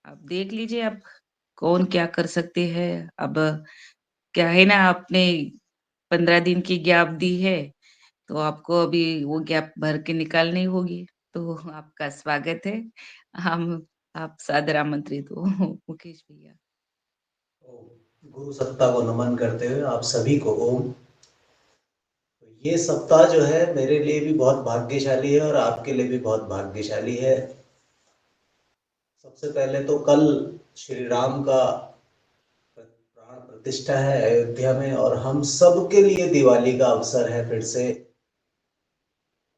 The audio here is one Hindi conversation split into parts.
अब देख लीजिए अब कौन क्या कर सकते हैं। अब क्या है ना, आपने 15 दिन की गैप दी है, तो आपको अभी वो गैप भर के निकालनी होगी। तो आपका स्वागत है। हम आप सादर आमंत्रित हो मुकेश भैया। गुरु सत्ता को नमन करते हुए आप सभी को ओम। ये सप्ताह जो है मेरे लिए भी बहुत भाग्यशाली है और आपके लिए भी बहुत भाग्यशाली है। सबसे पहले तो कल श्री राम का प्राण प्रतिष्ठा है अयोध्या में और हम सब के लिए दिवाली का अवसर है फिर से।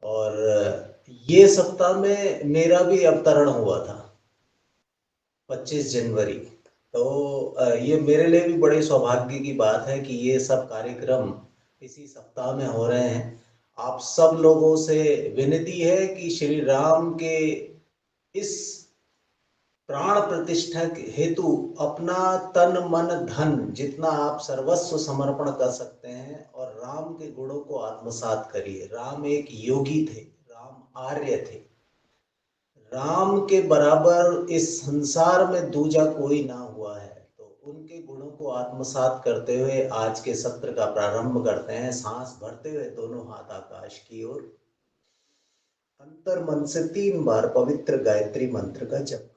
और ये सप्ताह में मेरा भी अवतरण हुआ था 25 जनवरी। तो ये मेरे लिए भी बड़े सौभाग्य की बात है कि ये सब कार्यक्रम इसी सप्ताह में हो रहे हैं। आप सब लोगों से विनती है कि श्री राम के इस प्राण प्रतिष्ठा के हेतु अपना तन मन धन जितना आप सर्वस्व समर्पण कर सकते हैं और राम के गुणों को आत्मसात करिए। राम एक योगी थे, राम आर्य थे। राम के बराबर इस संसार में दूजा कोई ना हुआ है। तो उनके गुणों को आत्मसात करते हुए आज के सत्र का प्रारंभ करते हैं। सांस भरते हुए दोनों हाथ आकाश की ओर, अंतर मन से 3 बार पवित्र गायत्री मंत्र का जप करें।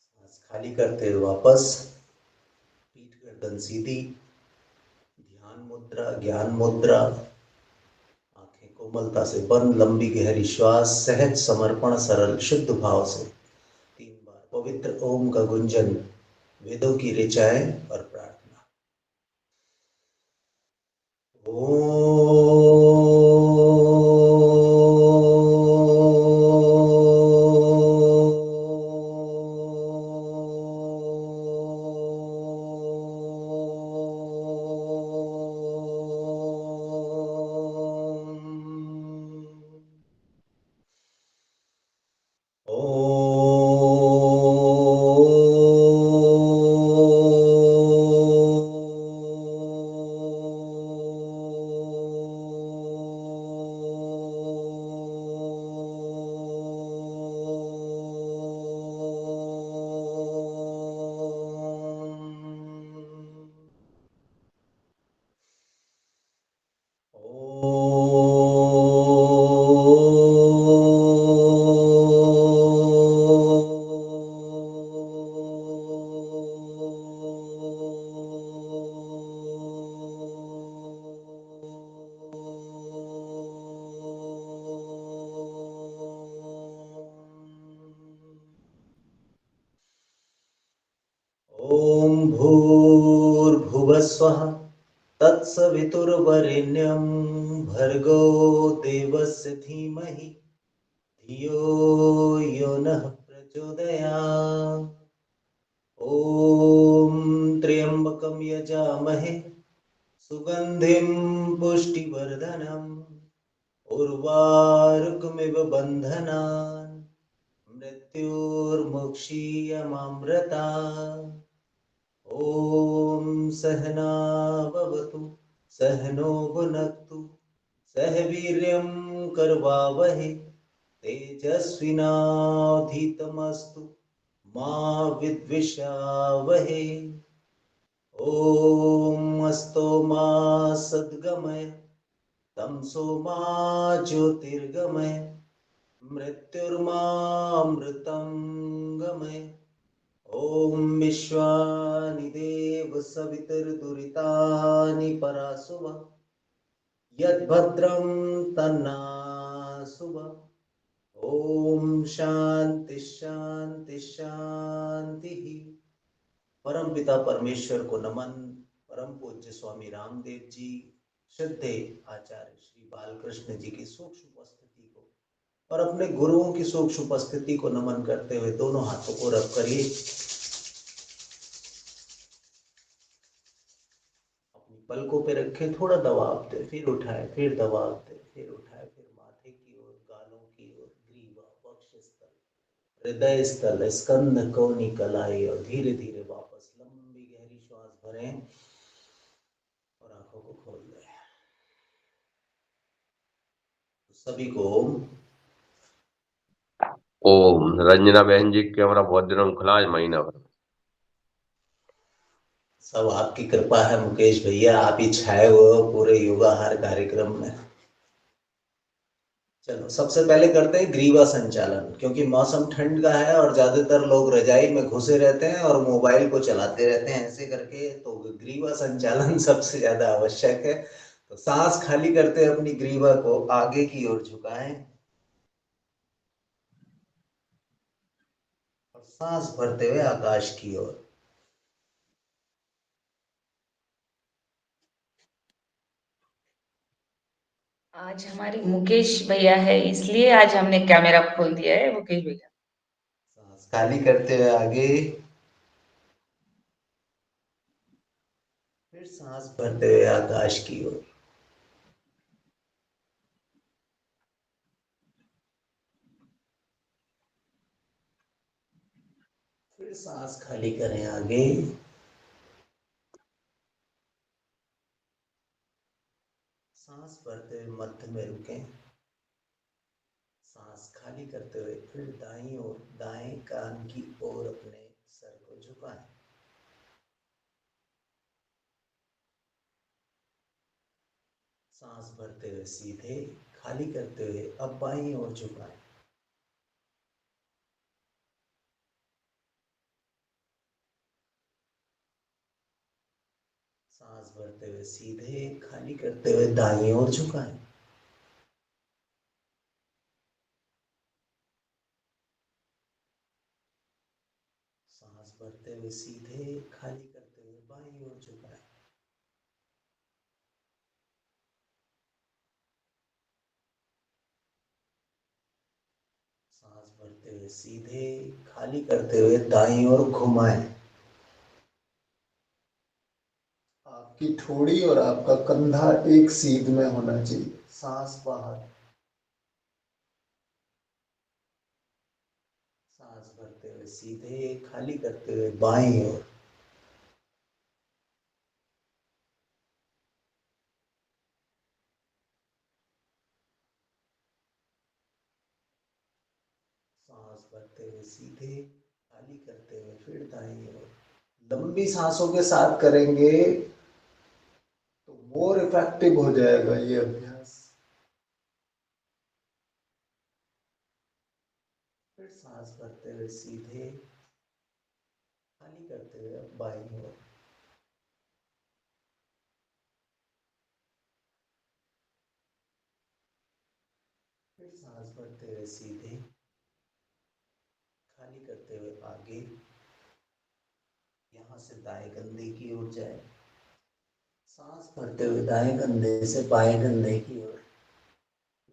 सांस खाली करते हुए वापस पीठ गर्दन सीधी, ध्यान मुद्रा, ज्ञान मुद्रा, आंखें कोमलता से बंद, लंबी गहरी श्वास, सहज समर्पण, सरल शुद्ध भाव से 3 बार पवित्र ओम का गुंजन, वेदों की ऋचाएं और प्रार्थना। ओम भूर्भुवस्वः तत्सवितुर्वरेण्यं भर्गो देवस्य धीमहि धियो यो नः प्रचोदयात्। ॐ त्र्यंबकं यजामहे सुगंधिं पुष्टिवर्धनम् उर्वारुकमिव बन्धनान् मृत्योर्मुक्षीयमामृतात्। ॐ सहना भवतु, सहनो भुनक्तु, सह वीर्यं करवावहै, तेजस्विनाधीतमस्तु मा विद्विषावहै। ॐ अस्तो मा सद्गमय, तमसो मा ज्योतिर्गमय, मृत्युर्मामृतं गमय। ॐ विश्वानि देव सवितुर्दुरितानि परासुव, यद्भद्रं तन्नासुव। ॐ शांति शांति शांति। परम पिता परमेश्वर को नमन। परम पूज्य स्वामी रामदेव जी, श्रद्धेय आचार्य श्री जी बालकृष्ण जी की सूक्ष्म उपस्थिति को और अपने गुरुओं की सूक्ष्म उपस्थिति को नमन करते हुए दोनों हाथों को रब करिए। अपनी पलकों पे रखें, थोड़ा दबाव दे, फिर उठाए, फिर दबाव दे, फिर उठाए, फिर माथे की ओर, गालों की ओर, ग्रीवा, वक्षस्थल, हृदय स्थल, स्कंद, कोनी, कलाई और धीरे धीरे वापस लंबी गहरी श्वास भरें और आंखों को खोल दें। सभी को ओम। रंजना बहन जी कैमरा बहुत दिनों में खुला, आज महीना भर। सब आपकी कृपा है मुकेश भैया, आप ही छाए हुए हो पूरे योगाहार कार्यक्रम में। चलो सबसे पहले करते हैं ग्रीवा संचालन, क्योंकि मौसम ठंड का है और ज्यादातर लोग रजाई में घुसे रहते हैं और मोबाइल को चलाते रहते हैं ऐसे करके, तो ग्रीवा संचालन सबसे ज्यादा आवश्यक है। तो सांस खाली करते हुए अपनी ग्रीवा को आगे की ओर झुकाएं और सांस भरते हुए आकाश की ओर। आज हमारे मुकेश भैया है, इसलिए आज हमने कैमरा खोल दिया है मुकेश भैया। सांस खाली करते हुए आगे, फिर सांस भरते हुए आकाश की ओर। फिर सांस खाली करें आगे, सांस भरते हुए मध्य में रुकें, सांस खाली करते हुए फिर दाईं ओर, दाएं कान की ओर अपने सर को झुकाएं। सांस भरते हुए सीधे, खाली करते हुए अब बाईं ओर झुकाएं। सांस भरते हुए सीधे, खाली करते हुए दाईं ओर झुकाएं। सांस भरते हुए सीधे, खाली करते हुए बाईं ओर झुकाएं। सांस भरते हुए सीधे, खाली करते हुए दाईं ओर घुमाएं। आपकी ठोड़ी और आपका कंधा एक सीध में होना चाहिए। सांस बाहर, सांस भरते हुए सीधे, खाली करते हुए बाईं ओर। सांस भरते हुए सीधे, खाली करते हुए फिर दाईं ओर। लंबी सांसों के साथ करेंगे तो मोर इफेक्टिव हो जाएगा ये अभ्यास। फिर सांस भरते हुए सीधे, खाली करते हुए बाईं ओर। फिर सांस भरते हुए सीधे, खाली करते हुए आगे, यहां से दाएं कंधे की ओर जाए। सांस भरते हुए दाएं कंधे से बाएं कंधे की ओर।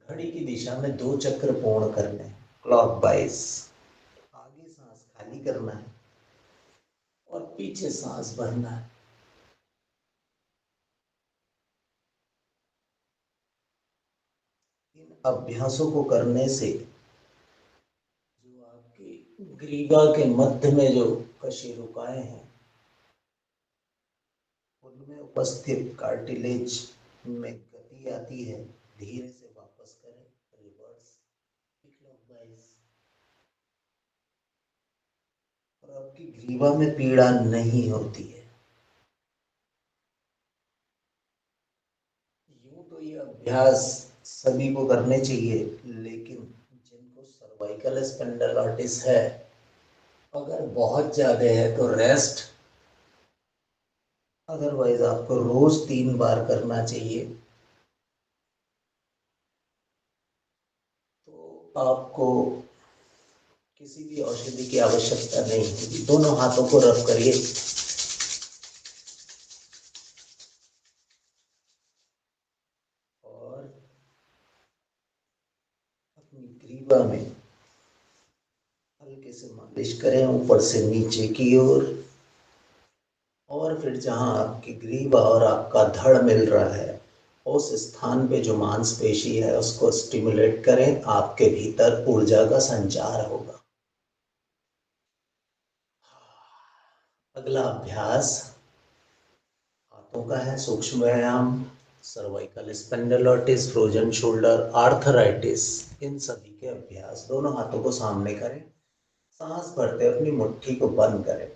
घड़ी की दिशा में 2 चक्र पूर्ण करने, क्लॉकवाइज। आगे सांस खाली करना है और पीछे सांस भरना है। इन अभ्यासों को करने से जो आपके ग्रीवा के मध्य में जो कशेरुकाएं हैं, उनमें उपस्थित कार्टिलेज में गति आती है। धीरे से वापस करें, रिवर्स क्लॉकवाइज, और आपकी ग्रीवा में पीड़ा नहीं होती है। यूं तो ये अभ्यास सभी को करने चाहिए, लेकिन जिनको सर्वाइकल स्पॉन्डिलोलिटिस है, अगर बहुत ज्यादा है तो रेस्ट, अदरवाइज आपको रोज 3 बार करना चाहिए। तो आपको किसी भी औषधि की आवश्यकता नहीं होगी। दोनों हाथों को रब करिए और ग्रीवा में हल्के से मालिश करें ऊपर से नीचे की ओर, और फिर जहां आपकी ग्रीवा और आपका धड़ मिल रहा है उस स्थान पे जो मांसपेशी है उसको स्टिमुलेट करें, आपके भीतर ऊर्जा का संचार होगा। अगला अभ्यास हाथों का है, सूक्ष्म व्यायाम। सर्वाइकल स्पेंडिलोसिस, फ्रोजन शोल्डर, आर्थराइटिस, इन सभी के अभ्यास। दोनों हाथों को सामने करें, सांस भरते अपनी मुट्ठी को बंद करें।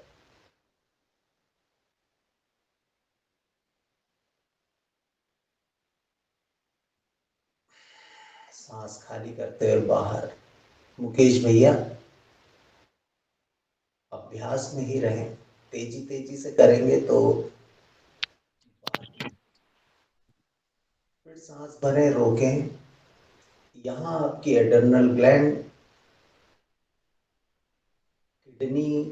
सांस खाली करते हुए बाहर। मुकेश भैया अभ्यास में ही रहें, तेजी तेजी से करेंगे तो। फिर सांस भरें, रोकें। यहाँ आपकी adrenal gland, kidney,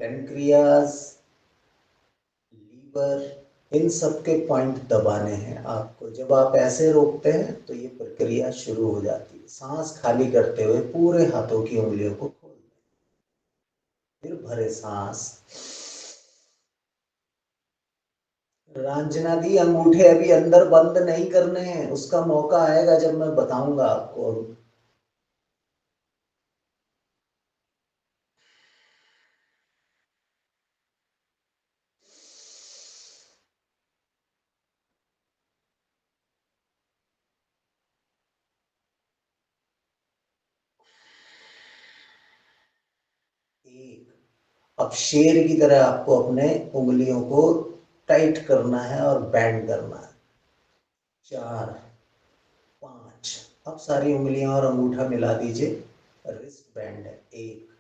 pancreas, liver, इन सब के पॉइंट दबाने हैं आपको। जब आप ऐसे रोकते हैं तो ये प्रक्रिया शुरू हो जाती है। सांस खाली करते हुए पूरे हाथों की उंगलियों को खोल दें, फिर भरे सांस। रंजना दी, अंगूठे अभी अंदर बंद नहीं करने हैं, उसका मौका आएगा जब मैं बताऊंगा आपको। एक, अब शेर की तरह आपको अपने उंगलियों को टाइट करना है और बैंड करना है। 4, 5, अब सारी उंगलियां और अंगूठा मिला दीजिए, रिस्ट बैंड है। 1,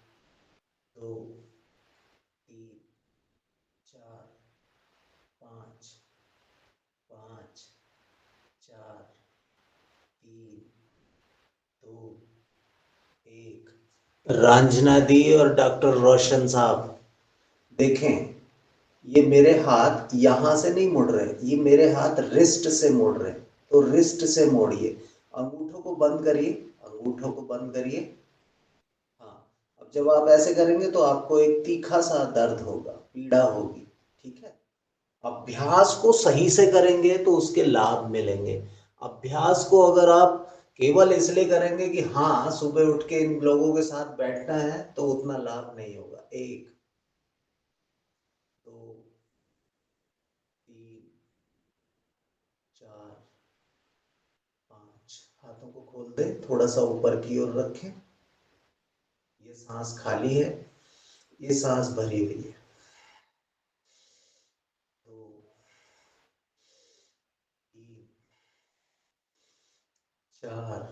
2, 3, 4, 5, 5, 4, 3, 2, 1। रंजना दी और डॉक्टर रोशन साहब देखें, ये मेरे हाथ यहां से नहीं मुड़ रहे, ये मेरे हाथ रिस्ट से मुड़ रहे हैं। तो रिस्ट से मोड़िए, अंगूठों को बंद करिए, अंगूठों को बंद करिए। हाँ, अब जब आप ऐसे करेंगे तो आपको एक तीखा सा दर्द होगा, पीड़ा होगी। ठीक है, अभ्यास को सही से करेंगे तो उसके लाभ मिलेंगे। अभ्यास को अगर आप केवल इसलिए करेंगे कि हाँ सुबह उठ के इन लोगों के साथ बैठना है, तो उतना लाभ नहीं होगा। 1, 2, 3, 4, 5, हाथों को खोल दें, थोड़ा सा ऊपर की ओर रखें। ये सांस खाली है, ये सांस भरी हुई है। 2, 3, 4,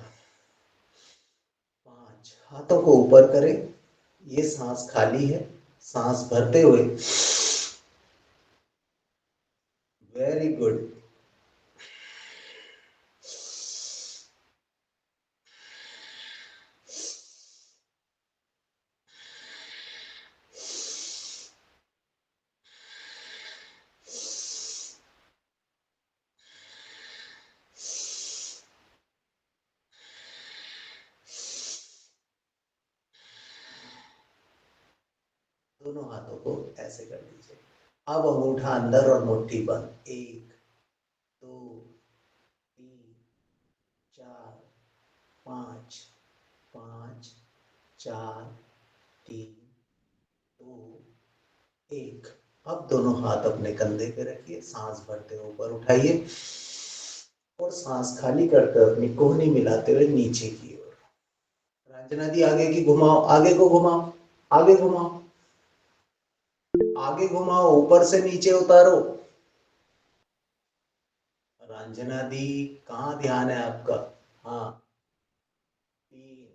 5, हाथों को ऊपर करें, ये सांस खाली है। सांस भरते हुए, वेरी गुड। दोनों हाथों को ऐसे कर दीजिए। अब अंगूठा अंदर और मुट्ठी बंद। 1, 2, 3, 4, 5, 5, 4, 3, 2, 1। अब दोनों हाथ अपने कंधे पे रखिए, सांस भरते हुए ऊपर उठाइए और सांस खाली करके अपनी कोहनी मिलाते हुए नीचे की ओर। रंजना दी आगे की घुमाओ, आगे को घुमाओ, आगे घुमाओ, आगे घुमाओ, ऊपर से नीचे उतारो। रंजना दी, कहाँ ध्यान है आपका? हाँ, 3,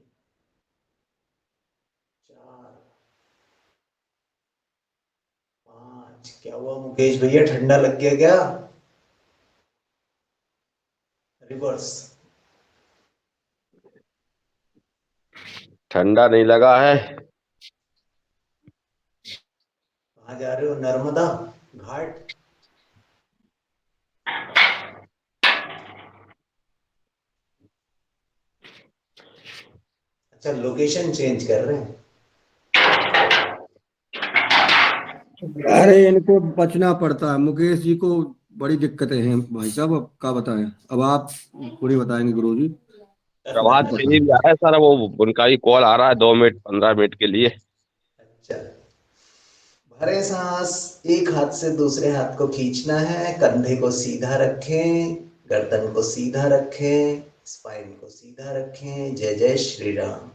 4, 5। क्या हुआ मुकेश भैया, ठंडा लग गया क्या? रिवर्स। ठंडा नहीं लगा है। कहाँ जा रहे हो, नर्मदा घाट? अच्छा, लोकेशन चेंज कर रहे हैं। अरे इनको बचना पड़ता है, मुकेश जी को बड़ी दिक्कतें हैं भाई साहब, अब क्या बताएं। अब आप पूरी बताएंगे गुरु जी, प्रभात आपको पता फेरी है। भी आया सर, वो उनका ही कॉल आ रहा है 2 मिनट 15 मिनट के लिए। अच्छा, भरे सांस, एक हाथ से दूसरे हाथ को खींचना है, कंधे को सीधा रखें, गर्दन को सीधा रखें, स्पाइन को सीधा रखें। जय जय श्री राम।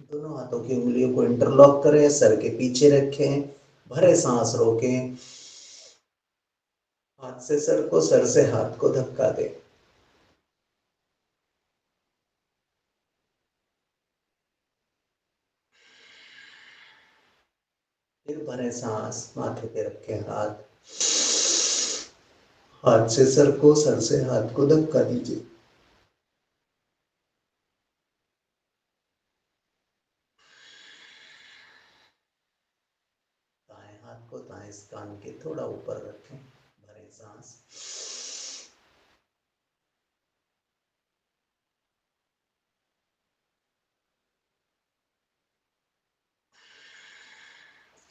दोनों हाथों की उंगलियों को इंटरलॉक करें, सर के पीछे रखें, भरे सांस रोकें, हाथ से सर को, सर से हाथ को धक्का दें। फिर भरे सांस, माथे पे रखें हाथ, हाथ से सर को, सर से हाथ को धक्का दीजिए। दाएं हाथ को दाएं कान के थोड़ा ऊपर रखें, भरे सांस।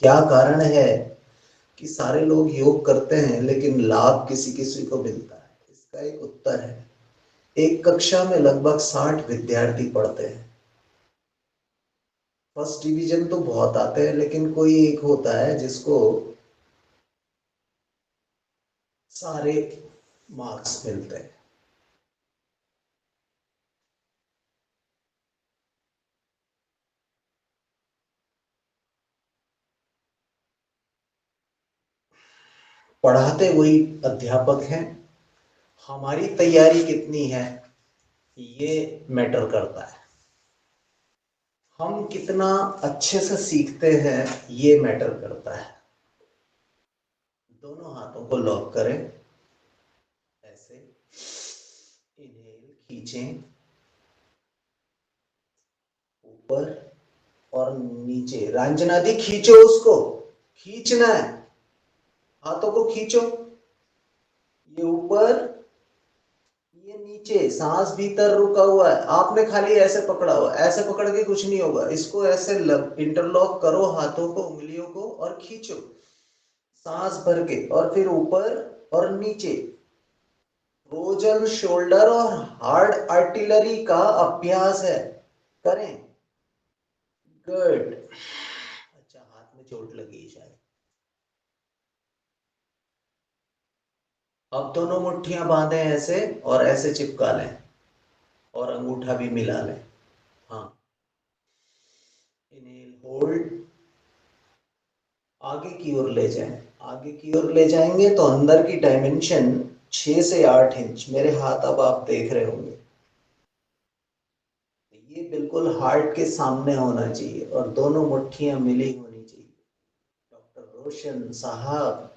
क्या कारण है कि सारे लोग योग करते हैं लेकिन लाभ किसी किसी को मिलता है? इसका एक उत्तर है। एक कक्षा में लगभग 60 विद्यार्थी पढ़ते हैं। फर्स्ट डिवीजन तो बहुत आते हैं, लेकिन कोई एक होता है जिसको सारे मार्क्स मिलते हैं। पढ़ाते वही अध्यापक हैं। हमारी तैयारी कितनी है ये मैटर करता है। हम कितना अच्छे से सीखते हैं ये मैटर करता है। दोनों हाथों को लॉक करें, ऐसे इनहेल खींचें ऊपर और नीचे। रंजना दी खींचो, उसको खींचना है, हाथों को खींचो, ये ऊपर ये नीचे। सांस भीतर रुका हुआ है, आपने खाली ऐसे पकड़ा हुआ, ऐसे पकड़ के कुछ नहीं होगा। इसको ऐसे इंटरलॉक करो हाथों को, उंगलियों को, और खींचो सांस भर के, और फिर ऊपर और नीचे। फ्रोजन शोल्डर और हार्ड आर्टिलरी का अभ्यास है, करें। गुड। अच्छा, हाथ में चोट लगी शायद। अब दोनों मुट्ठियां बांधे ऐसे और ऐसे चिपका लें, और अंगूठा भी मिला लें। हाँ, इनहेल होल्ड, आगे की ओर ले जाएं। आगे की ओर ले जाएंगे तो अंदर की डायमेंशन 6 से 8 इंच, मेरे हाथ अब आप देख रहे होंगे, ये बिल्कुल हार्ट के सामने होना चाहिए और दोनों मुट्ठियां मिली होनी चाहिए। डॉक्टर रोशन साहब,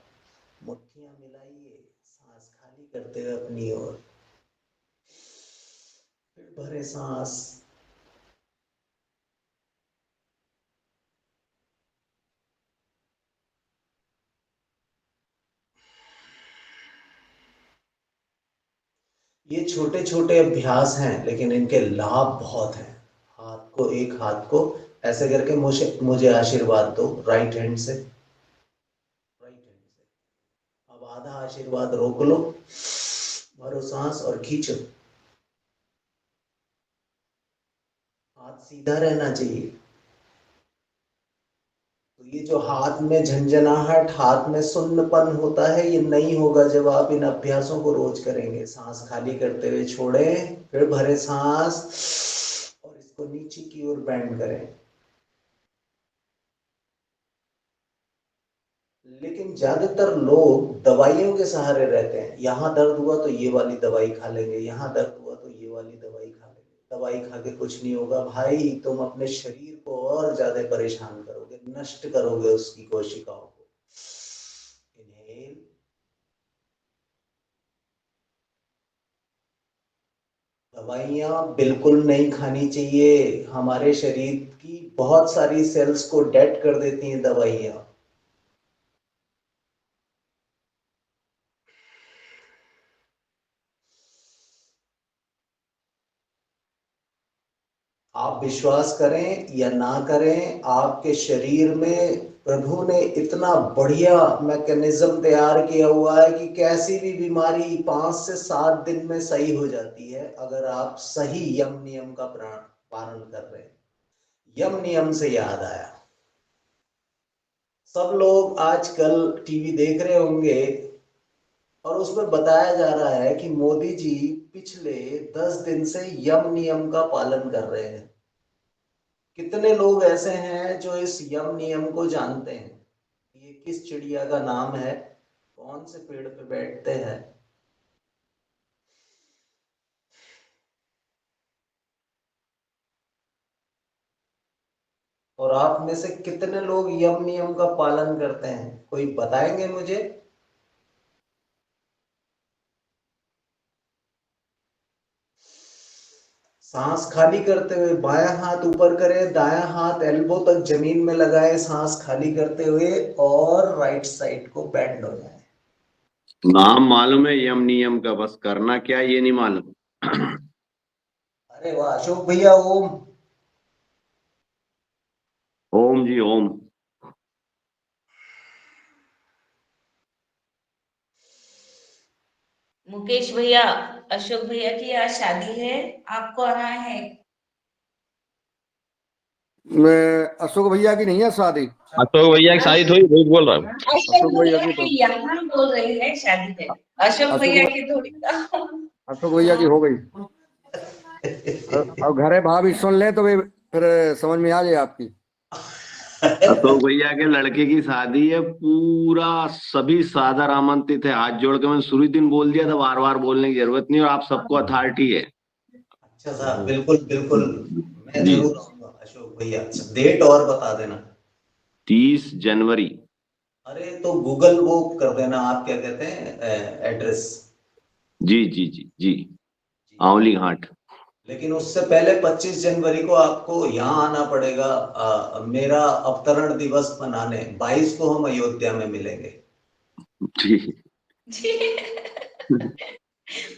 मुट्ठियां मिलाइए, सांस खाली करते हुए अपनी ओर। फिर भरे सांस। ये छोटे छोटे अभ्यास हैं लेकिन इनके लाभ बहुत हैं। हाथ को, एक हाथ को ऐसे करके मुझे मुझे आशीर्वाद दो, राइट हैंड से, राइट हैंड से। अब आधा आशीर्वाद रोक लो, भरो सांस और खींचो। हाथ सीधा रहना चाहिए। तो ये जो हाथ में झंझनाहट, हाथ में सुन्नपन होता है, ये नहीं होगा जब आप इन अभ्यासों को रोज करेंगे। सांस खाली करते हुए छोड़ें, फिर भरे सांस, और इसको नीचे की ओर बेंड करें। लेकिन ज्यादातर लोग दवाइयों के सहारे रहते हैं। यहाँ दर्द हुआ तो ये वाली दवाई खा लेंगे, यहाँ दर्द हुआ तो ये वाली दवाई खा लेंगे। दवाई खा के कुछ नहीं होगा भाई, तुम अपने शरीर को और ज्यादा परेशान करोगे, नष्ट करोगे उसकी कोशिकाओं को। इनहेल, दवाइयाँ बिल्कुल नहीं खानी चाहिए। हमारे शरीर की बहुत सारी सेल्स को डेड कर देती हैं दवाइयाँ। आप विश्वास करें या ना करें, आपके शरीर में प्रभु ने इतना बढ़िया मैकेनिज्म तैयार किया हुआ है कि कैसी भी बीमारी 5 से 7 दिन में सही हो जाती है, अगर आप सही यम नियम का पालन कर रहे हैं। यम नियम से याद आया, सब लोग आजकल टीवी देख रहे होंगे और उसमें बताया जा रहा है कि मोदी जी पिछले 10 दिन से यम नियम का पालन कर रहे हैं। कितने लोग ऐसे हैं जो इस यम नियम को जानते हैं? ये किस चिड़िया का नाम है, कौन से पेड़ पे बैठते हैं? और आप में से कितने लोग यम नियम का पालन करते हैं, कोई बताएंगे मुझे? सांस खाली करते हुए बायां हाथ ऊपर करें, दायां हाथ एल्बो तक जमीन में लगाए, सांस खाली करते हुए, और राइट साइड को बेंड हो जाए। नाम मालूम है यम नियम का, बस करना क्या ये नहीं मालूम। अरे वाह अशोक भैया, ओम। ओम जी ओम। मुकेश भैया, अशोक भैया की आज शादी है, आपको आना है। मैं अशोक भैया की नहीं है शादी। अशोक भैया की शादी थोड़ी झूठ बोल रहा हूँ। अशोक अशोक भैया भैया की के तो यहाँ बोल रहे हैं शादी है, अशोक भैया अशोक की थोड़ी ना। अशोक भैया की हो गई। और घर है भाभी सुन ले तो फिर समझ में आ जाए आपकी। अशोक भैया के लड़के की शादी है, पूरा सभी सादर आमंत्रित है। हाथ जोड़ के मैंने शुरू ही दिन बोल दिया था, बार बार बोलने की जरूरत नहीं, और आप सबको अथॉरिटी है। अच्छा साहब, बिल्कुल बिल्कुल, मैं जी। जरूर आऊंगा अशोक भैया। अच्छा, डेट और बता देना। 30 जनवरी। अरे तो गूगल वो कर देना, आप क्या कहते हैं, एड्रेस। जी जी जी जी। जी। आंवली घाट। लेकिन उससे पहले 25 जनवरी को आपको यहाँ आना पड़ेगा, मेरा अवतरण दिवस मनाने। 22 को हम अयोध्या में मिलेंगे। जी। जी,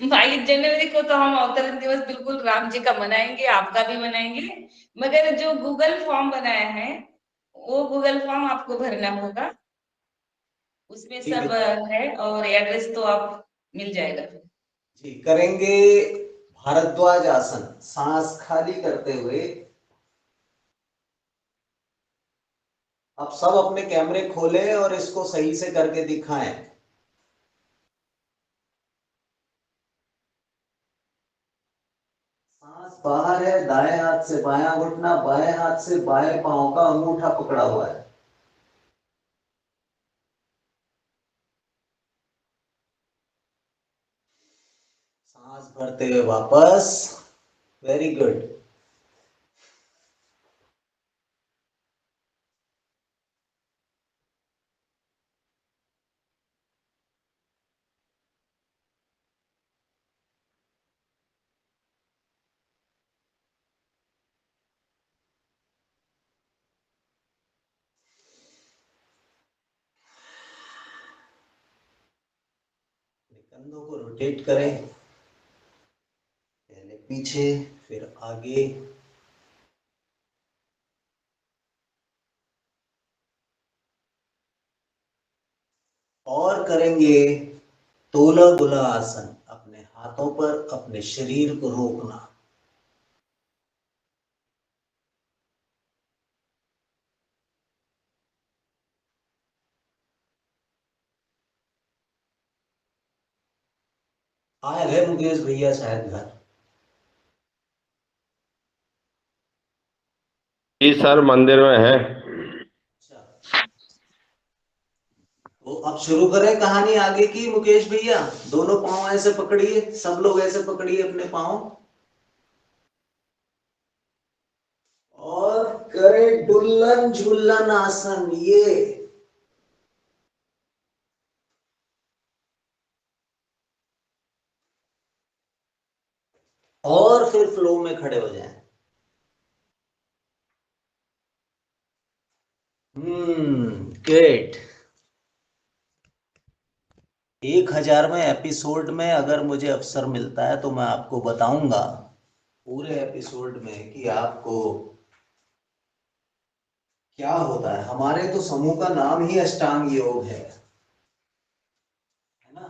22 जनवरी को तो हम अवतरण दिवस बिल्कुल राम जी का मनाएंगे, आपका भी मनाएंगे। मगर जो गूगल फॉर्म बनाया है, वो गूगल फॉर्म आपको भरना होगा, उसमें ठीक सब है है, और एड्रेस तो आप मिल जाएगा फिर। जी, करेंगे भारद्वाज आसन, सांस खाली करते हुए। आप सब अपने कैमरे खोलें और इसको सही से करके दिखाएं। सांस बाहर है, दाएं हाथ से बायां घुटना, बाएं हाथ से बाएं पांव का अंगूठा पकड़ा हुआ है। सांस भरते हुए वापस। Very good. कंधों को रोटेट करें, पहले पीछे फिर आगे। और करेंगे तोला गोला आसन, अपने हाथों पर अपने शरीर को रोकना। आए है मुकेश भैया शायद घर। जी सर, मंदिर में है। अच्छा, तो अब शुरू करें कहानी आगे की मुकेश भैया। दोनों पांव ऐसे पकड़िए, सब लोग ऐसे पकड़िए अपने पांव, और करें दुल्हन झूलन आसन। ये और फिर फ्लो में खड़े हो जाएं। ग्रेट। 1000वें एपिसोड में अगर मुझे अवसर मिलता है तो मैं आपको बताऊंगा पूरे एपिसोड में कि आपको क्या होता है। हमारे तो समूह का नाम ही अष्टांग योग है ना,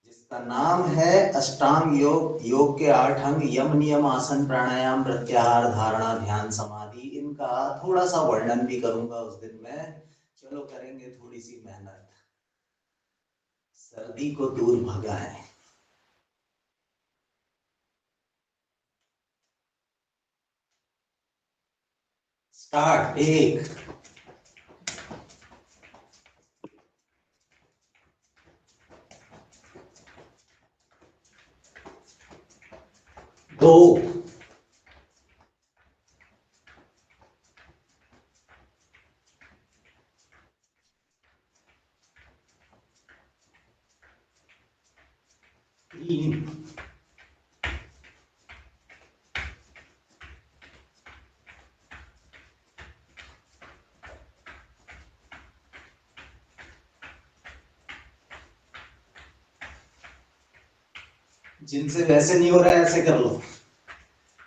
जिसका नाम है अष्टांग योग। योग के 8 अंग यम नियम आसन प्राणायाम प्रत्याहार धारणा ध्यान समाधि, इनका थोड़ा सा वर्णन भी करूंगा उस दिन मैं। चलो करेंगे थोड़ी सी मेहनत, सर्दी को दूर भगाएं। स्टार्ट। 1, 2, 3, जिनसे वैसे नहीं हो रहा है ऐसे कर लो,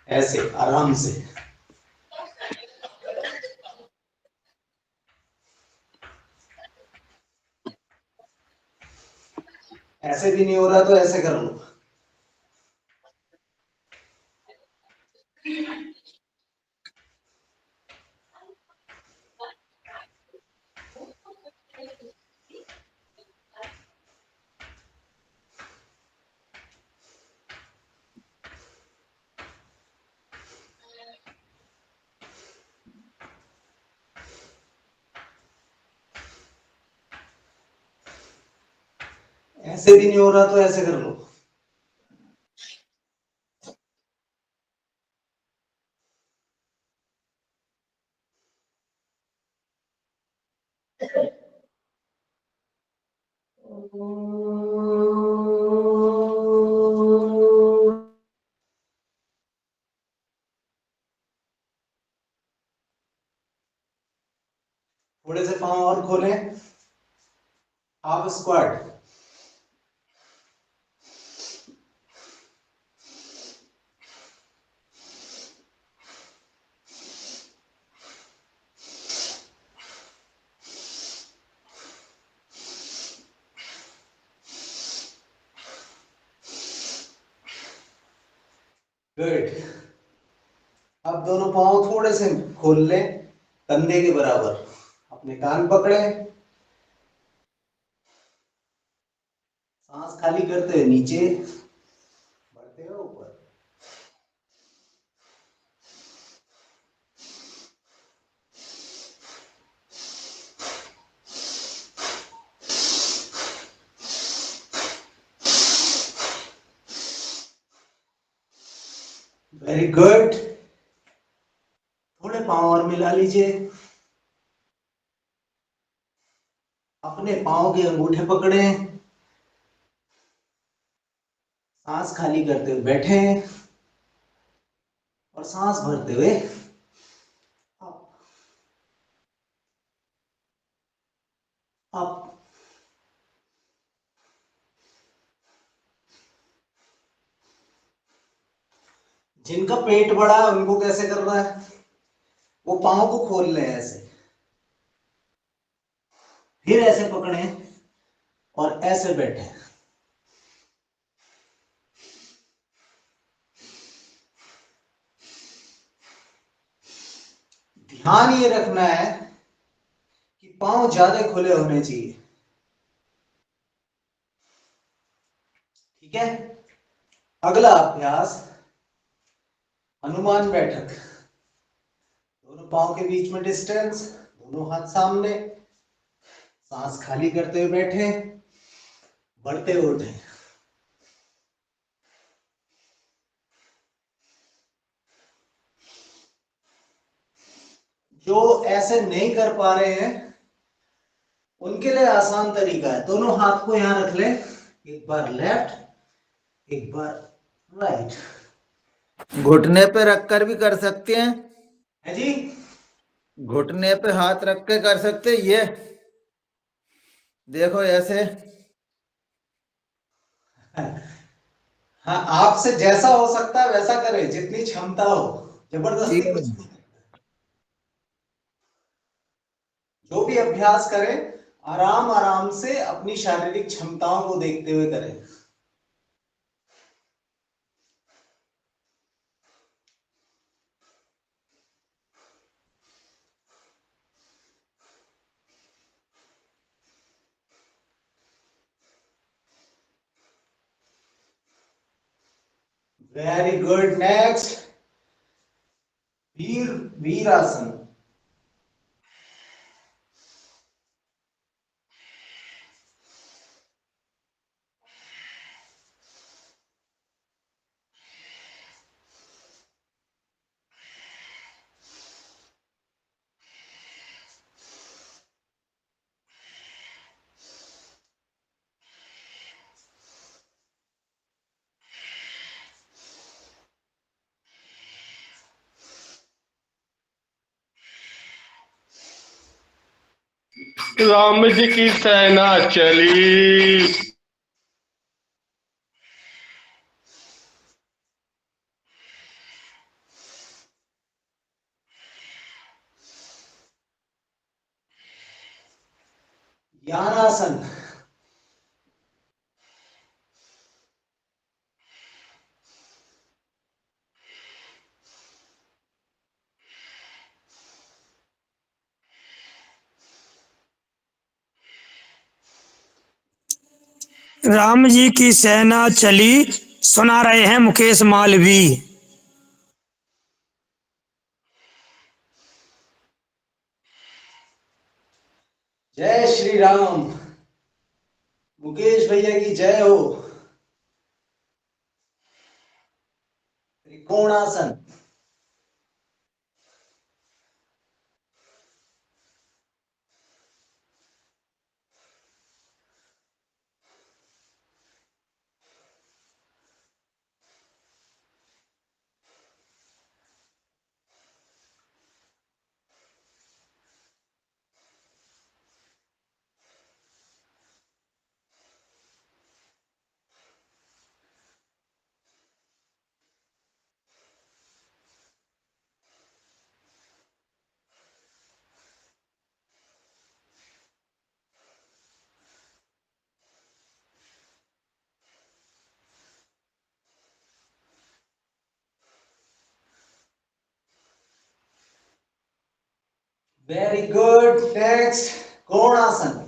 ऐसे आराम से। ऐसे भी नहीं हो रहा तो ऐसे कर लो। ऐसे भी नहीं हो रहा तो ऐसे कर लो। थोड़े से पांव और खोलें, हाफ स्क्वाट। गुड। अब दोनों पांव थोड़े से खोल लें, कंधे के बराबर। अपने कान पकड़े, सांस खाली करते हुए नीचे बढ़ते हुए ऊपर। Very good. थोड़े पांव और मिला लीजिए, अपने पांव के अंगूठे पकड़े, सांस खाली करते हुए बैठे और सांस भरते हुए अप अप। जिनका पेट बड़ा है उनको कैसे करना है, वो पांव को खोल लें ऐसे, फिर ऐसे पकड़े और ऐसे बैठे। ध्यान ये रखना है कि पांव ज्यादा खुले होने चाहिए। ठीक है। अगला अभ्यास हनुमान बैठक। पाँव के बीच में डिस्टेंस, दोनों हाथ सामने, सांस खाली करते हुए बैठे, बढ़ते उठे। जो ऐसे नहीं कर पा रहे हैं उनके लिए आसान तरीका है, दोनों हाथ को यहां रख ले, एक बार लेफ्ट एक बार राइट। घुटने पे रखकर भी कर सकते हैं। है जी, घुटने पे हाथ रख के कर सकते हैं। ये देखो ऐसे। हाँ, आपसे जैसा हो सकता है वैसा करें, जितनी क्षमता हो, जबरदस्ती ठीक है। कुछ नहीं। जो भी अभ्यास करें आराम आराम से अपनी शारीरिक क्षमताओं को देखते हुए करें। Very good. नेक्स्ट, वीरासन। राम जी की सेना चली। यानासन। राम जी की सेना चली, सुना रहे हैं मुकेश मालवी। जय श्री राम। मुकेश भैया की जय हो। त्रिकोणासन। Very good. नेक्स्ट, कोणासन।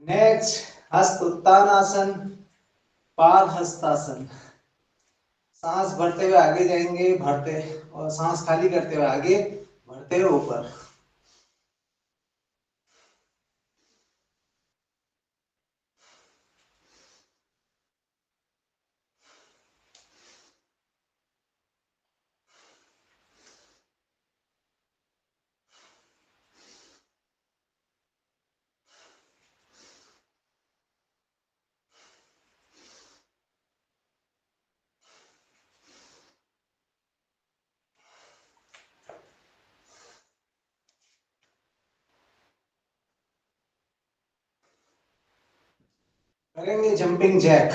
नेक्स्ट, हस्त उत्तानासन, पाद हस्तासन। सांस भरते हुए आगे जाएंगे, भरते, और सांस खाली करते हुए आगे बढ़ते हुए ऊपर। करेंगे जंपिंग जैक।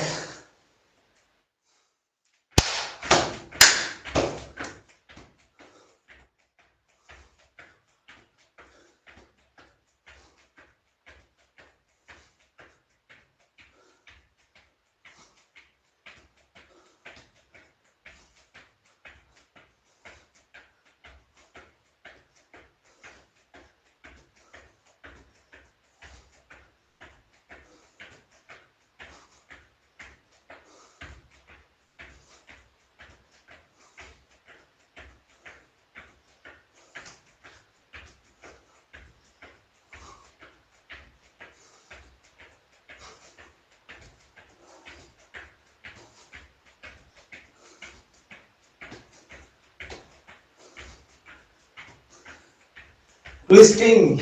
ट्विस्टिंग,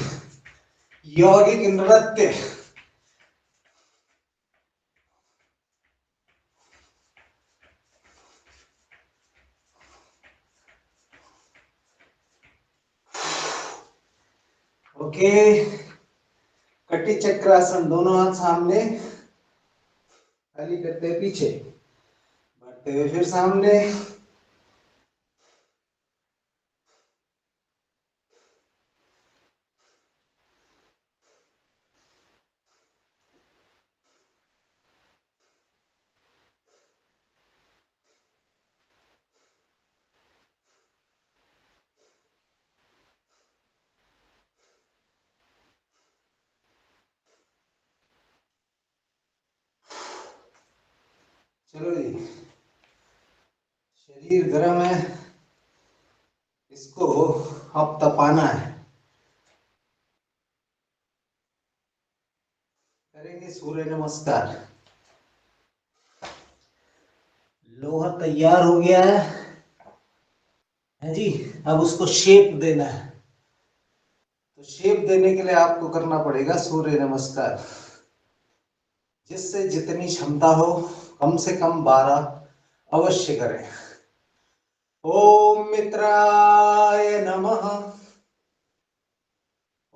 यौगिक नृत्य। ओके, कटी चक्रासन, दोनों हाथ सामने, खाली करते हैं पीछे, बढ़ते हुए फिर सामने, चलो जी। शरीर गर्म है, इसको अब तपाना है। करेंगे सूर्य नमस्कार। लोहा तैयार हो गया है जी। अब उसको शेप देना है, तो शेप देने के लिए आपको करना पड़ेगा सूर्य नमस्कार। जिससे जितनी क्षमता हो, कम से कम 12 अवश्य करें। ओम मित्राय नमः,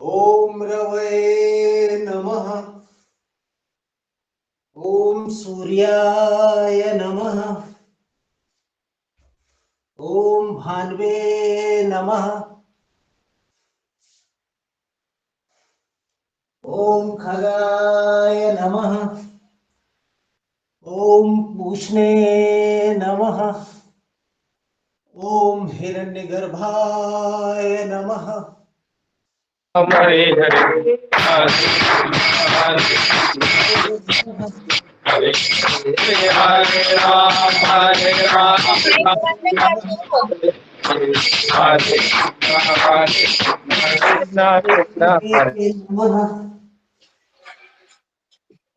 ओम रवये नमः, ओम सूर्याय नमः, ओम भान्वे नमः, ओम खगाय नमः, ओम पूष्णे नमः, ओम हिरण्यगर्भाय नमः। हरे हरे हरे हरे राम हरे राम हरे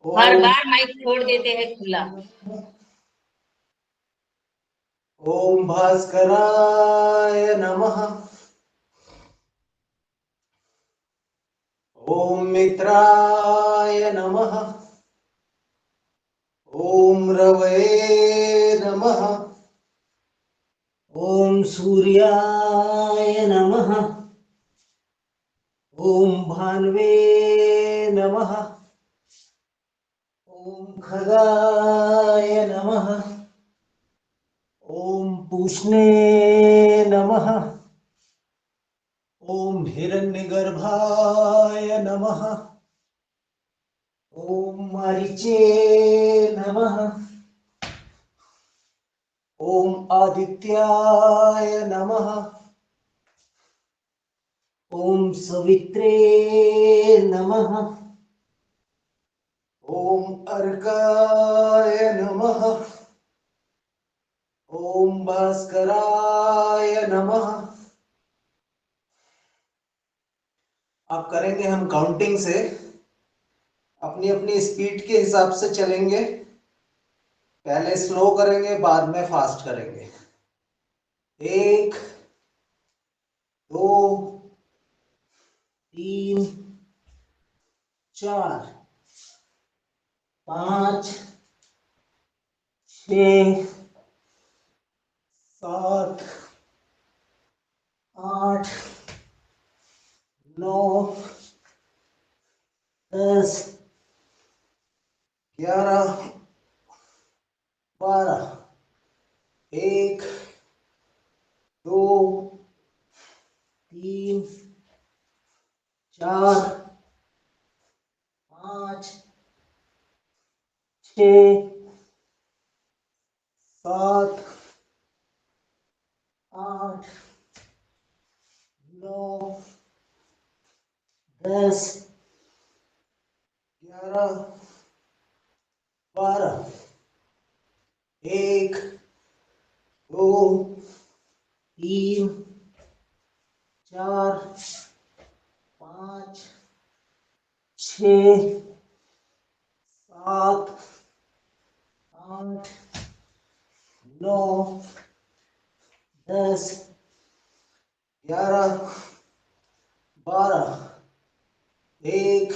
हर बार माइक छोड़ देते हैं खुला। ओम भास्कराय नमः, ओम मित्राय नमः, ओम रवये नमः, ओम सूर्याय नमः, ओम भान्वे नमः, ओम खगाय नमः, ओम पूष्णे नमः, ओम हिरण्यगर्भाय नमः, ओम मारीचे नमः, ओम आदित्याय नमः, ओम सवित्रे नमः, ओम अर्काय नमः, ओम भास्कराय नमः। अब करेंगे हम काउंटिंग से, अपनी अपनी स्पीड के हिसाब से चलेंगे। पहले स्लो करेंगे, बाद में फास्ट करेंगे। 1 2 3 4 5 6 7 8 9 10 11 12 1 2 3 4 5 6 7 8 9 10 11 12 1 2 3 4 5 6 7 8 9 10 11 12, 1,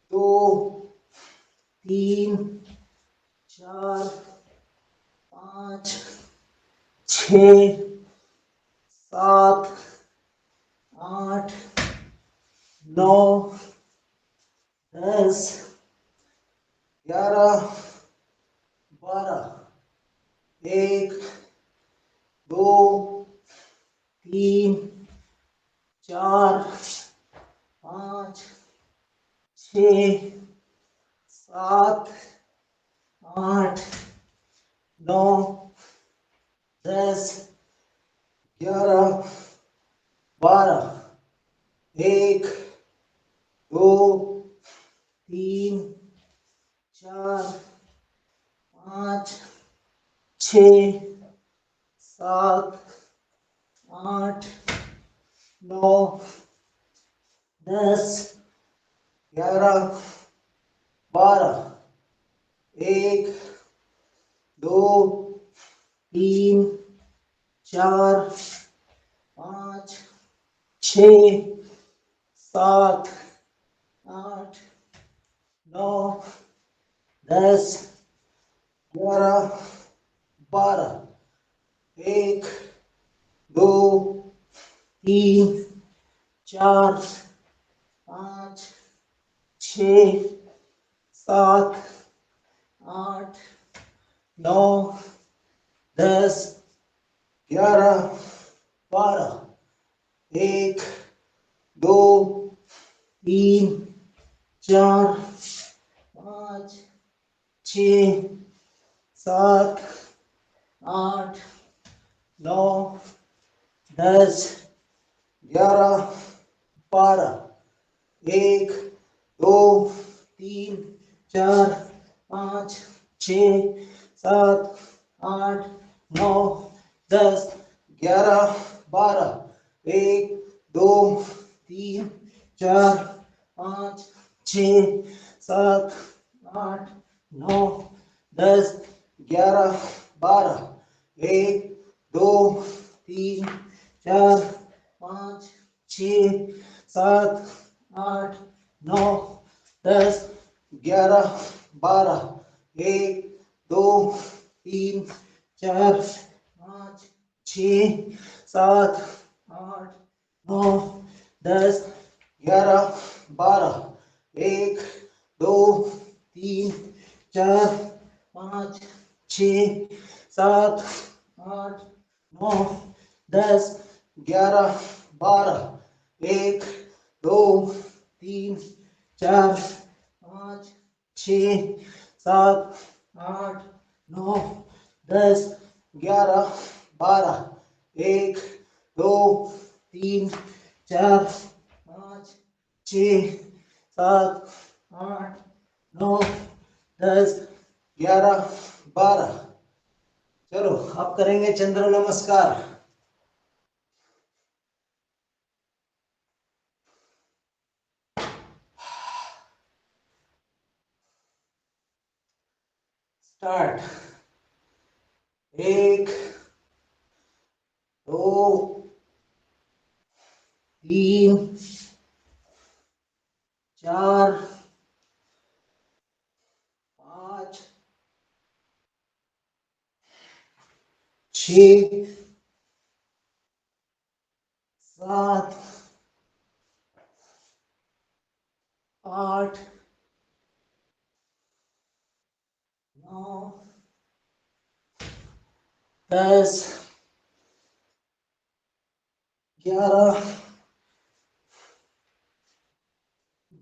2, 3, 4, 5, 6, 7, 8, 9, 10, 11, 12, 1, 2, 3, 4, 5, 6, 7, 8, 9, 10, 11, 12, 1, 2, 3, 4, 5, 6, 7, 8, 9, 10, 11, 12, 1, 2, 3, 4, 5, 6, 7, 8, 9, 10, 11, 12, 1, 2, 3, 4, 5, 6, 7, 8, 9, 10, 11, 12, 1, 2, 3, 4, 5, 6, 7, 8, 9, 10, 11, 12, 1, 2, 3, 4, 5, 6, 7, 8, 9, 10, 11, 12, 1, 2, 3, 4, 5, 6, 7, 8, 9, 10, 11, 12, 1, 2, 3, 4, 5, 6, 7, 8, 9, 10, 11, 12, 1, 2, 3, 4, 5, 6, 7, 8, 9, 10, 11, 12, 1, 2, 3, 4, 5, 6, 7, 8, 9, 10, 11, 12, 1, 2, 3, 4, 5, 6, 7, 8, 9, 10, 11, 12, 1, 2, 3, 4, 5, 6, 7, 8, 9, 10, 11, 12। चलो अब करेंगे चंद्र नमस्कार। स्टार्ट। 1, 2, 3, 4, 5, 6, 7, 8, 9, 10, 11,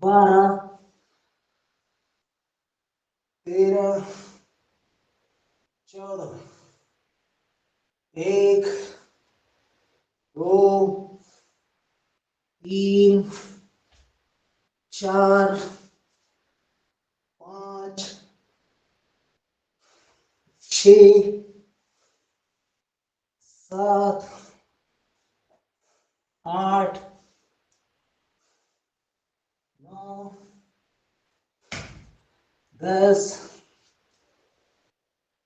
12, 13, 14, 1, 2, 3, 4, 5, 6, 7, 8, 9, 10,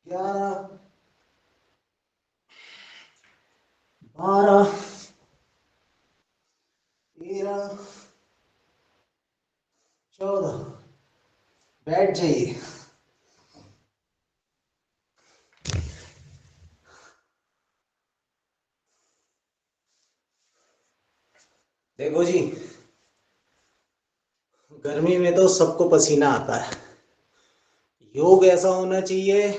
11, 12, बैठ जाइए। देखो जी, गर्मी में तो सबको पसीना आता है। योग ऐसा होना चाहिए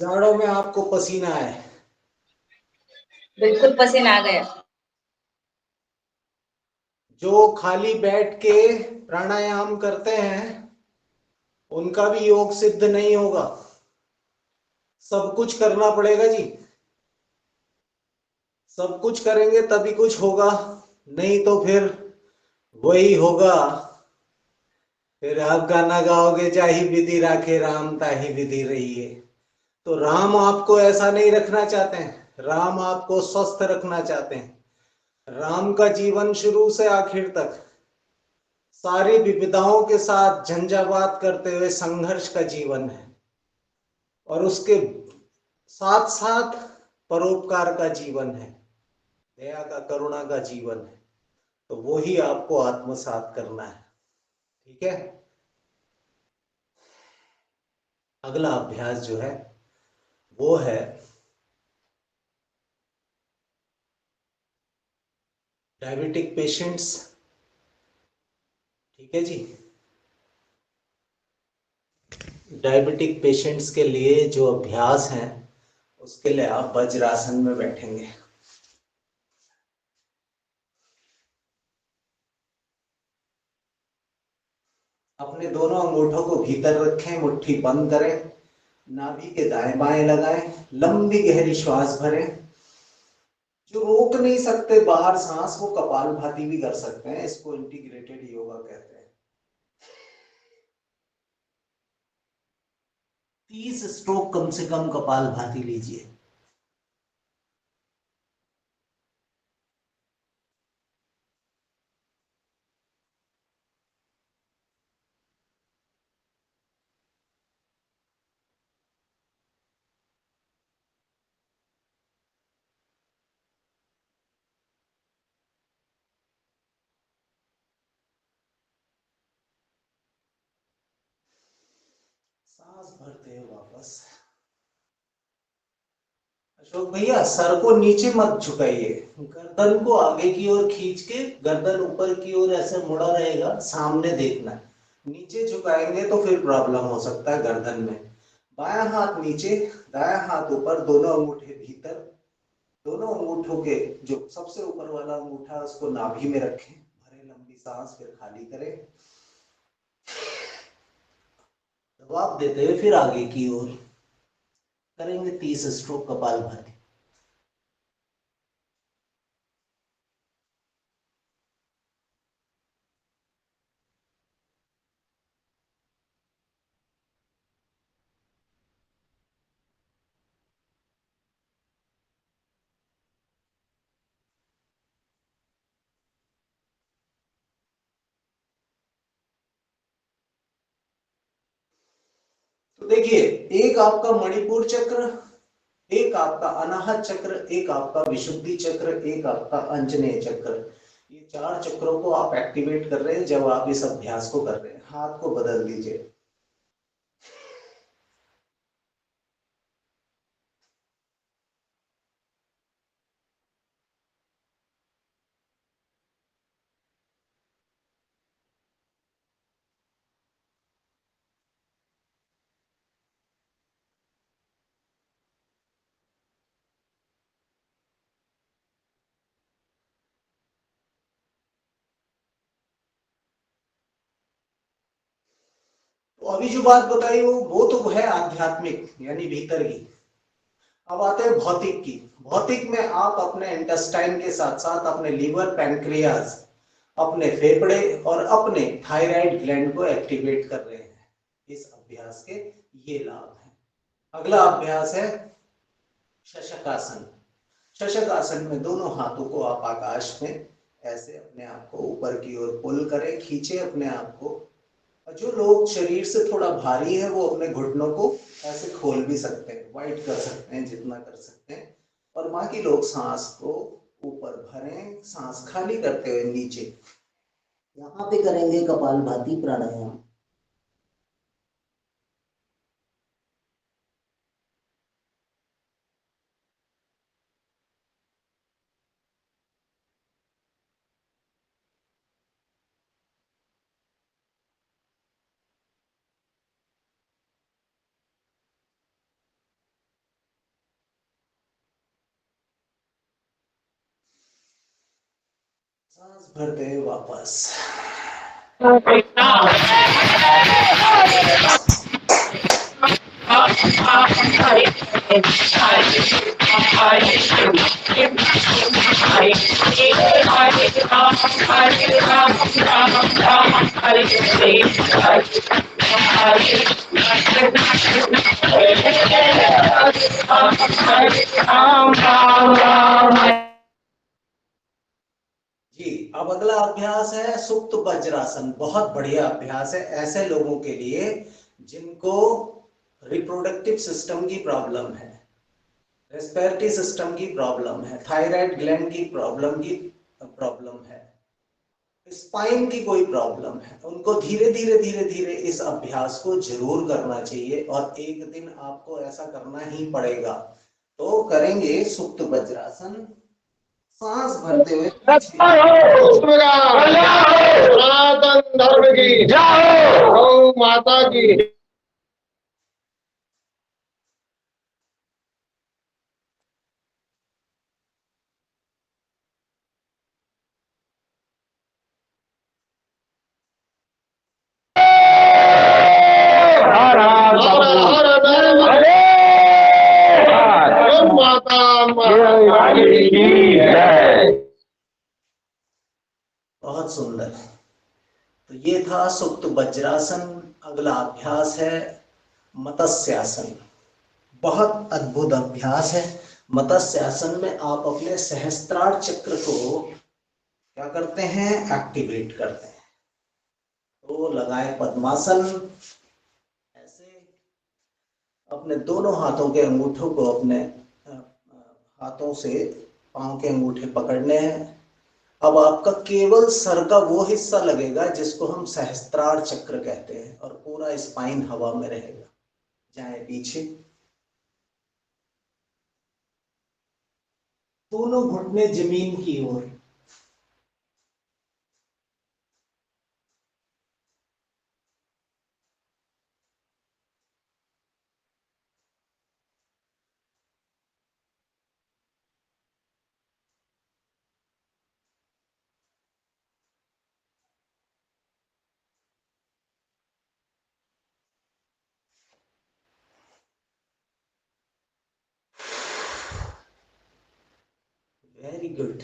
जाड़ों में आपको पसीना आए। बिल्कुल पसीना आ गया। जो खाली बैठ के प्राणायाम करते हैं उनका भी योग सिद्ध नहीं होगा, सब कुछ करना पड़ेगा जी। सब कुछ करेंगे तभी कुछ होगा, नहीं तो फिर वही होगा। फिर आप गाना गाओगे, जाहि विधि राखे राम ताहि विधि रहिए। तो राम आपको ऐसा नहीं रखना चाहते हैं, राम आपको स्वस्थ रखना चाहते हैं। राम का जीवन शुरू से आखिर तक सारी विविधाओं के साथ झंझावात करते हुए संघर्ष का जीवन है, और उसके साथ साथ परोपकार का जीवन है, दया का, करुणा का जीवन है। तो वो ही आपको आत्मसात करना है। ठीक है। अगला अभ्यास जो है वो है डायबिटिक पेशेंट्स। ठीक है जी। डायबिटिक पेशेंट्स के लिए जो अभ्यास है उसके लिए आप वज्रासन में बैठेंगे। अपने दोनों अंगूठों को भीतर रखें, मुट्ठी बंद करें, नाभि के दाएं बाएं लगाएं, लंबी गहरी श्वास भरें। जो रोक नहीं सकते बाहर सांस, वो कपालभाति भी कर सकते हैं, इसको इंटीग्रेटेड योगा कहते हैं। 30 स्ट्रोक कम से कम कपालभाति लीजिए। सांस भरते हुए वापस। अशोक भैया, सर को नीचे मत झुकाइए, गर्दन को आगे की ओर खींच के, गर्दन ऊपर की ओर ऐसे मुड़ा रहेगा, सामने देखना है। नीचे झुकाएंगे तो फिर प्रॉब्लम हो सकता है गर्दन में। बायां हाथ नीचे, दायां हाथ ऊपर, दोनों अंगूठे भीतर। दोनों अंगूठों के जो सबसे ऊपर वाला अंगूठा उसको नाभि में रखें, भरे लंबी सांस, फिर खाली करें, दबाव देते हुए फिर आगे की ओर करेंगे 30 स्ट्रोक कपालभाति। तो देखिए, एक आपका मणिपुर चक्र, एक आपका अनाहत चक्र, एक आपका विशुद्धि चक्र, एक आपका अंजनेय चक्र, ये 4 चक्रों को आप एक्टिवेट कर रहे हैं जब आप इस अभ्यास को कर रहे हैं। हाथ को बदल दीजिए। तो अभी जो बात बताई वो तो है आध्यात्मिक, यानी भीतर की। अब आते हैं भौतिक की। भौतिक में आप अपने इंटेस्टाइन के साथ साथ अपने लीवर, पैंक्रियाज, अपने फेफड़े और अपने थायराइड ग्लैंड को एक्टिवेट कर रहे हैं। इस अभ्यास के ये लाभ हैं। अगला अभ्यास है शशकासन। शशकासन में दोनों हाथों को आप आकाश में ऐसे अपने आप को ऊपर की ओर पुल करें, खींचे अपने आप को। और जो लोग शरीर से थोड़ा भारी है वो अपने घुटनों को ऐसे खोल भी सकते हैं, वाइट कर सकते हैं जितना कर सकते हैं। और बाकी लोग सांस को ऊपर भरें, सांस खाली करते हुए नीचे। यहाँ पे करेंगे कपालभाति प्राणायाम। सांस भरते हुए वापस। जी, अब अगला अभ्यास है सुप्त वज्रासन। बहुत बढ़िया अभ्यास है ऐसे लोगों के लिए जिनको रिप्रोडक्टिव सिस्टम की प्रॉब्लम है, रेस्पिरेटरी सिस्टम की प्रॉब्लम है, थायराइड ग्लैंड की प्रॉब्लम है, स्पाइन की कोई प्रॉब्लम है, उनको धीरे धीरे धीरे धीरे इस अभ्यास को जरूर करना चाहिए और एक दिन आपको ऐसा करना ही पड़ेगा। तो करेंगे सुप्त वज्रासन, सांस भरते हुए सनातन धर्म की जय, गौ माता की। हर हर हरे गौ माता महाकाली की जय। बहुत सुंदर। तो ये था सुप्त वज्रासन। अगला अभ्यास है मत्स्यासन। बहुत अद्भुत अभ्यास है। मत्स्यासन में आप अपने सहस्त्रार चक्र को क्या करते हैं, एक्टिवेट करते हैं। तो लगाए पद्मासन, ऐसे अपने दोनों हाथों के अंगूठों को अपने हाथों से पांव के अंगूठे पकड़ने हैं। अब आपका केवल सर का वो हिस्सा लगेगा जिसको हम सहस्त्रार चक्र कहते हैं और पूरा स्पाइन हवा में रहेगा। जाए पीछे, दोनों घुटने जमीन की ओर। Very good.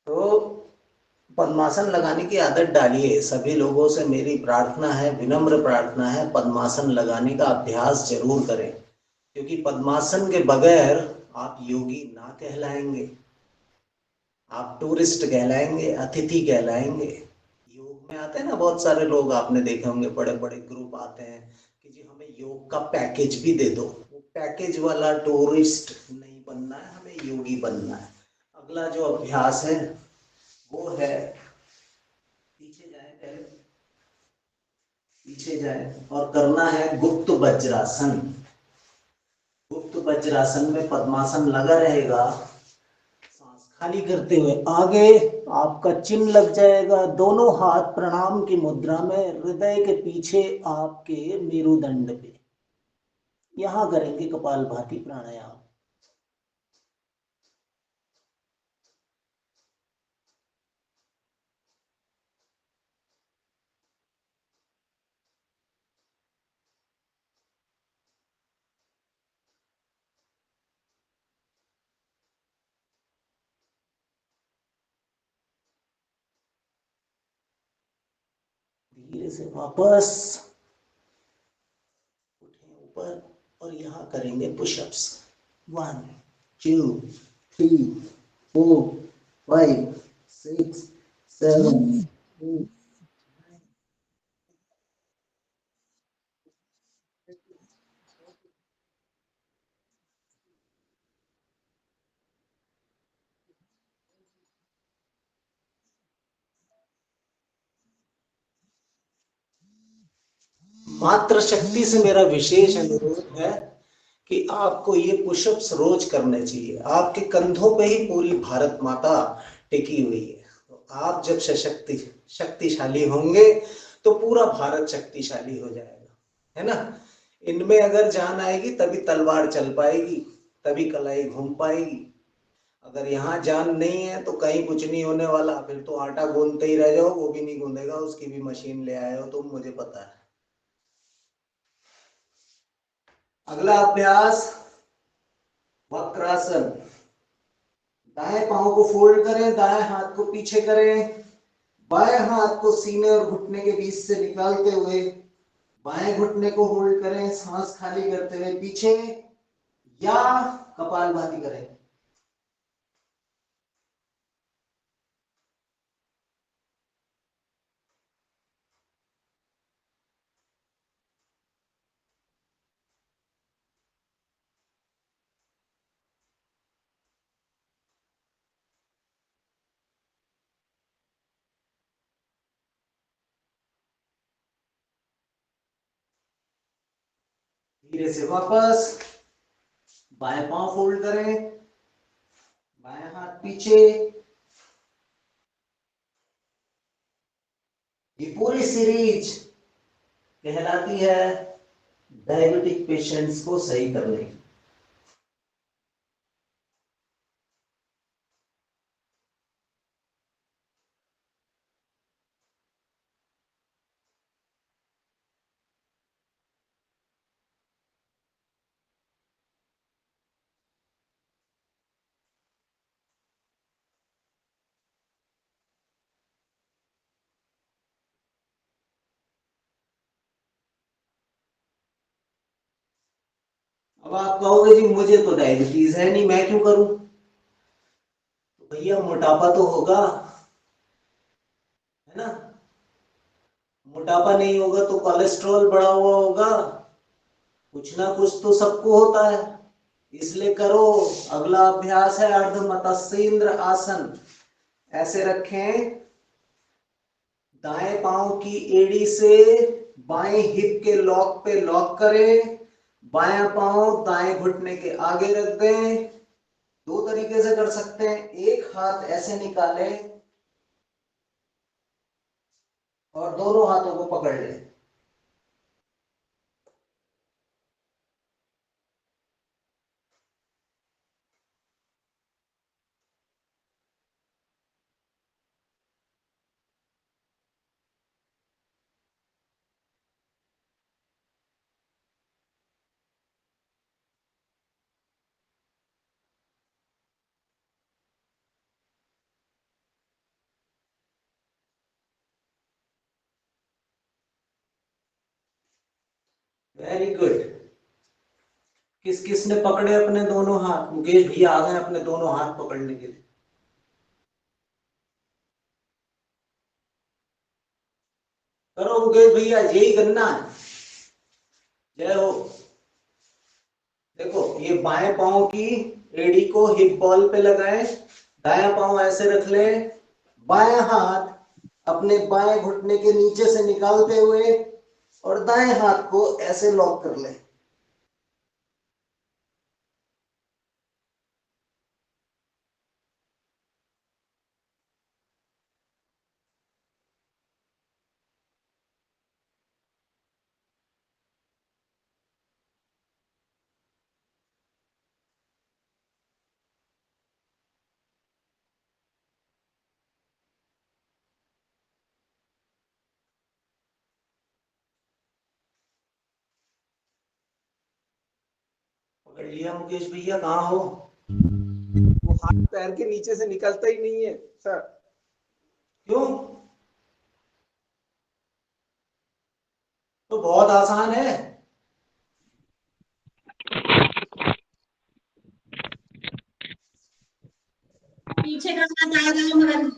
तो पद्मासन लगाने की आदत डालिए। सभी लोगों से मेरी प्रार्थना है, विनम्र प्रार्थना है, पद्मासन लगाने का अभ्यास जरूर करें, क्योंकि पद्मासन के बगैर आप योगी ना कहलाएंगे, आप टूरिस्ट कहलाएंगे, अतिथि कहलाएंगे। योग में आते हैं ना बहुत सारे लोग, आपने देखे होंगे, बड़े बड़े ग्रुप आते हैं कि जी हमें योग का पैकेज भी दे दो। वो पैकेज वाला टूरिस्ट नहीं बनना है, हमें योगी बनना है। अगला जो अभ्यास है वो है, पीछे जाए, पहले पीछे जाए और करना है गुप्त वज्रासन। गुप्त वज्रासन में पद्मासन लगा रहेगा, सांस खाली करते हुए आगे आपका चिन्ह लग जाएगा, दोनों हाथ प्रणाम की मुद्रा में, हृदय के पीछे आपके मेरुदंड पे। यहां करेंगे कपालभाति प्राणायाम। धीरे से वापस उठें ऊपर और यहां करेंगे पुशअप्स। 1 2 3 4 5 6 7 मात्र शक्ति से मेरा विशेष अनुरोध है कि आपको ये पुशअप्स रोज करने चाहिए। आपके कंधों पे ही पूरी भारत माता टिकी हुई है। तो आप जब शक्तिशाली होंगे तो पूरा भारत शक्तिशाली हो जाएगा, है ना। इनमें अगर जान आएगी तभी तलवार चल पाएगी, तभी कलाई घूम पाएगी। अगर यहाँ जान नहीं है तो कहीं कुछ नहीं होने वाला। फिर तो आटा गूंदते ही रह जाओ, वो भी नहीं गूंदेगा, उसकी भी मशीन ले आए हो तुम, मुझे पता है। अगला अभ्यास वक्रासन। दाएं पांव को फोल्ड करें, दाएं हाथ को पीछे करें, बाएं हाथ को सीने और घुटने के बीच से निकालते हुए बाएं घुटने को होल्ड करें, सांस खाली करते हुए पीछे, या कपालभाति करें। धीरे से वापस बाएं पांव फोल्ड करें, बाएं हाथ पीछे। ये पूरी सीरीज कहलाती है डायबिटिक पेशेंट्स को सही करने की। अब आप कहोगे जी मुझे तो डायबिटीज है नहीं, मैं क्यों करूं। तो भैया मोटापा तो होगा, है ना। मोटापा नहीं होगा तो कोलेस्ट्रॉल बढ़ा हुआ होगा, कुछ ना कुछ तो सबको होता है, इसलिए करो। अगला अभ्यास है अर्ध मत्स्येंद्र आसन। ऐसे रखें, दाएं पांव की एड़ी से बाएं हिप के लॉक पे लॉक करें, बायां पांव दाएं घुटने के आगे रख दें। दो तरीके से कर सकते हैं, एक हाथ ऐसे निकालें और दोनों हाथों को पकड़ लें। Very good. किस किस ने पकड़े अपने दोनों हाथ? मुकेश भैया आ गए अपने दोनों हाथ पकड़ने के लिए। करो मुकेश भैया, यही करना है। जय हो। देखो, ये बाएं पांव की एड़ी को हिप बॉल पे लगाएं, दायां पांव ऐसे रख लें, बायां हाथ अपने बाएं घुटने के नीचे से निकालते हुए और दाएं हाथ को ऐसे लॉक कर लें। पकड़ लिया मुकेश भैया, कहाँ हो? वो हाथ पैर के नीचे से निकलता ही नहीं है सर। क्यों? तो बहुत आसान है। पीछे का हाथ आएगा मगर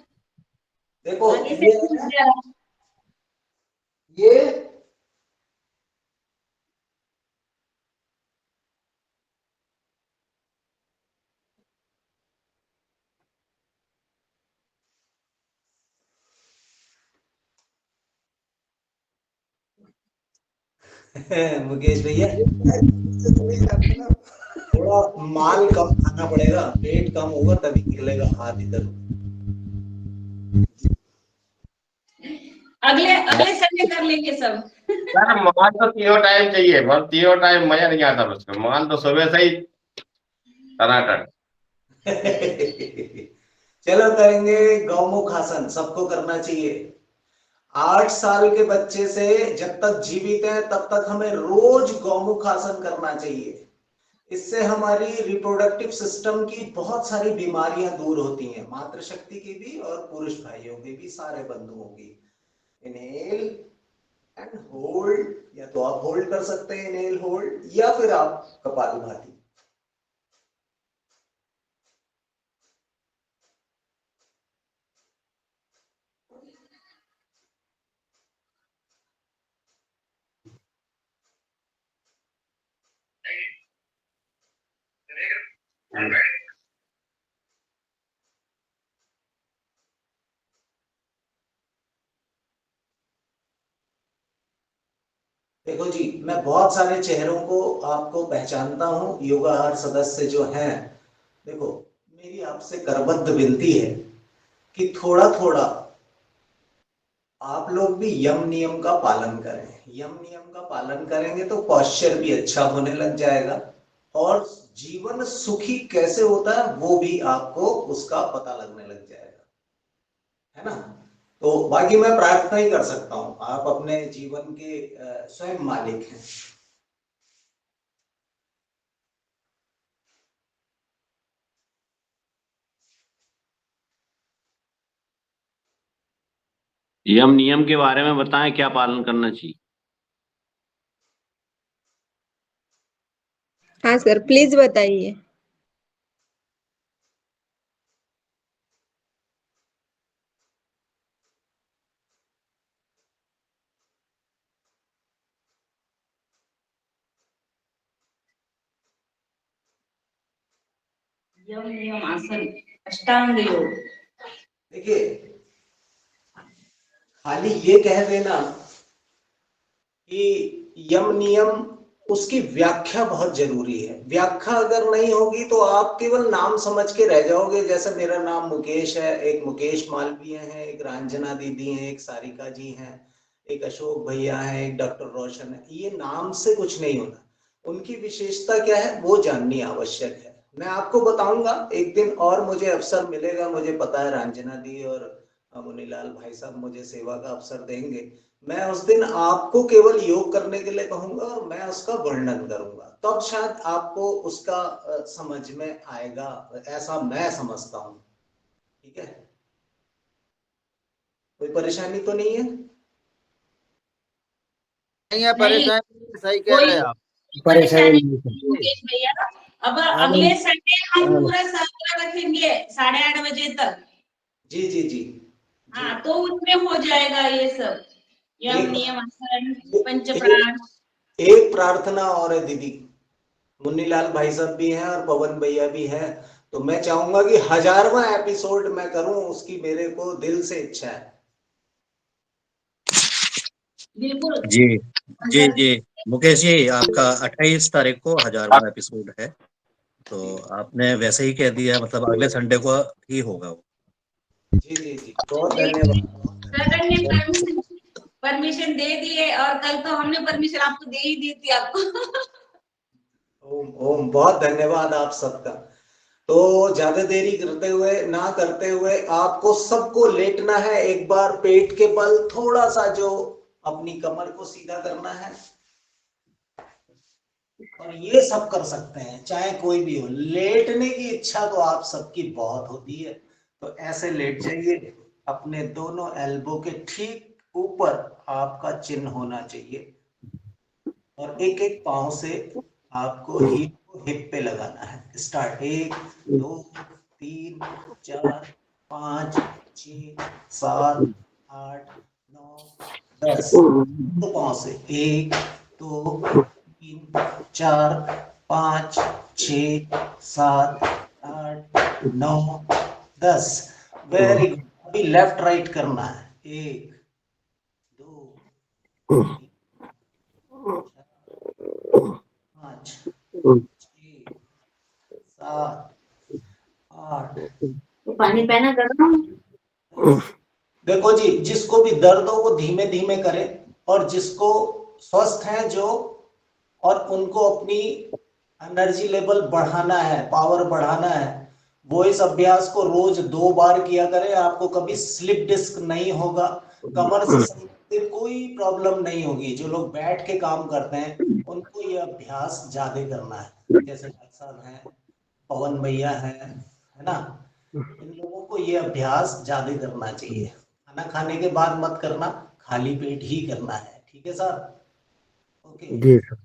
देखो आगे से ये खींच है, जरा। ये मुकेश भैया थोड़ा माल कम खाना पड़ेगा, पेट कम होगा तभी निकलेगा हाथ इधर। अगले अगले संडे कर लेंगे सब। सर माल तो तीनों टाइम चाहिए, बस तीनों टाइम मजा नहीं आता उसका, माल तो सुबह से ही टनाटन। चलो करेंगे गौमुख आसन, सबको करना चाहिए। 8 साल के बच्चे से जब तक जीवित है तब तक हमें रोज गौमुख आसन करना चाहिए। इससे हमारी रिप्रोडक्टिव सिस्टम की बहुत सारी बीमारियां दूर होती हैं, मातृशक्ति की भी और पुरुष भाइयों की भी, सारे बंधुओं की। इनहेल एंड होल्ड, या तो आप होल्ड कर सकते हैं इनहेल होल्ड, या फिर आप कपालभाति। देखो जी, मैं बहुत सारे चेहरों को आपको पहचानता हूं, योगाहार सदस्य जो हैं। देखो, मेरी आपसे करबद्ध विनती है कि थोड़ा थोड़ा आप लोग भी यम नियम का पालन करें। यम नियम का पालन करेंगे तो पॉस्चर भी अच्छा होने लग जाएगा, और जीवन सुखी कैसे होता है वो भी आपको उसका पता लगने लग जाएगा, है ना। तो बाकी मैं प्रार्थना ही कर सकता हूं, आप अपने जीवन के स्वयं मालिक हैं। यम नियम के बारे में बताएं, क्या पालन करना चाहिए? हाँ सर, प्लीज बताइए। यम नियम आसन, अष्टांग योग। देखिए, खाली ये कह देना कि यम नियम, उसकी व्याख्या बहुत जरूरी है। व्याख्या अगर नहीं होगी तो आप केवल नाम समझ के रह जाओगे। जैसे मेरा नाम मुकेश है, एक मुकेश मालवीय है, एक रंजना दीदी है, एक सारिका जी हैं, एक अशोक भैया है, एक डॉक्टर रोशन है। ये नाम से कुछ नहीं होना, उनकी विशेषता क्या है वो जाननी आवश्यक है। मैं आपको बताऊंगा एक दिन, और मुझे अवसर मिलेगा, मुझे पता है रंजना दी और मुनीलाल भाई साहब मुझे सेवा का अवसर देंगे। मैं उस दिन आपको केवल योग करने के लिए कहूंगा और मैं उसका वर्णन करूंगा, तब शायद आपको उसका समझ में आएगा, ऐसा मैं समझता हूं। ठीक है, कोई परेशानी तो नहीं है? नहीं है नहीं, परेशानी, सही कह कोई रहे हैं आप। परेशानी नहीं मुकेश भैया। अब अगले संडे हम हाँ। पूरा सत्र रखेंगे 8:30 बजे तक। जी जी जी। हाँ, तो उसमें हो जाएगा ये सब, यम एक नियम आसन, एक, पंचप्राण। एक प्रार्थना और है दीदी, मुन्नीलाल भाई साहब भी हैं और पवन भैया भी हैं, तो मैं चाहूंगा कि 1000वां एपिसोड मैं करूं, उसकी मेरे को दिल से इच्छा है। बिल्कुल। जी जी अगर जी। मुकेश जी, आपका 28 तारीख को 1000वां एपिसोड है, तो जी आपने वैसे ही कह दिया, मतलब अगले संडे को ही होगा वो। जी जी जी, बहुत धन्यवाद। सदन ने परमिशन दे दिए, और कल तो हमने परमिशन आपको दे ही दी थी आपको। ओम ओम, बहुत धन्यवाद आप सबका। तो ज्यादा देरी करते हुए ना करते हुए आपको सबको लेटना है, एक बार पेट के बल थोड़ा सा जो अपनी कमर को सीधा करना है, और ये सब कर सकते हैं चाहे कोई भी हो। लेटने की इच्छा तो आप सबकी बहुत होती है, तो ऐसे लेट जाइए, अपने दोनों एल्बो के ठीक ऊपर आपका चिन्ह होना चाहिए, और एक एक पांव से आपको हीप को हिप पे लगाना है। स्टार्ट, 1 2 3 4 5 6 7 8 9 10। तो पांव से 1 2 3 4 5 6 7 8 9 10। Very good. अभी लेफ्ट राइट करना है, 1 2 3 5 6 7 8। पानी पहना कर। देखो जी, जिसको भी दर्द हो वो धीमे धीमे करे, और जिसको स्वस्थ है जो, और उनको अपनी एनर्जी लेवल बढ़ाना है, पावर बढ़ाना है, वो इस अभ्यास को रोज 2 बार किया करे। आपको कभी स्लिप डिस्क नहीं होगा, कमर से संबंधित कोई प्रॉब्लम नहीं होगी। जो लोग बैठ के काम करते हैं उनको ये अभ्यास ज्यादा करना है, जैसे डॉक्टर साहब हैं, पवन भैया है ना, इन लोगों को ये अभ्यास ज्यादा करना चाहिए। खाना खाने के बाद मत करना, खाली पेट ही करना है, ठीक है सर? ओके। जी सर।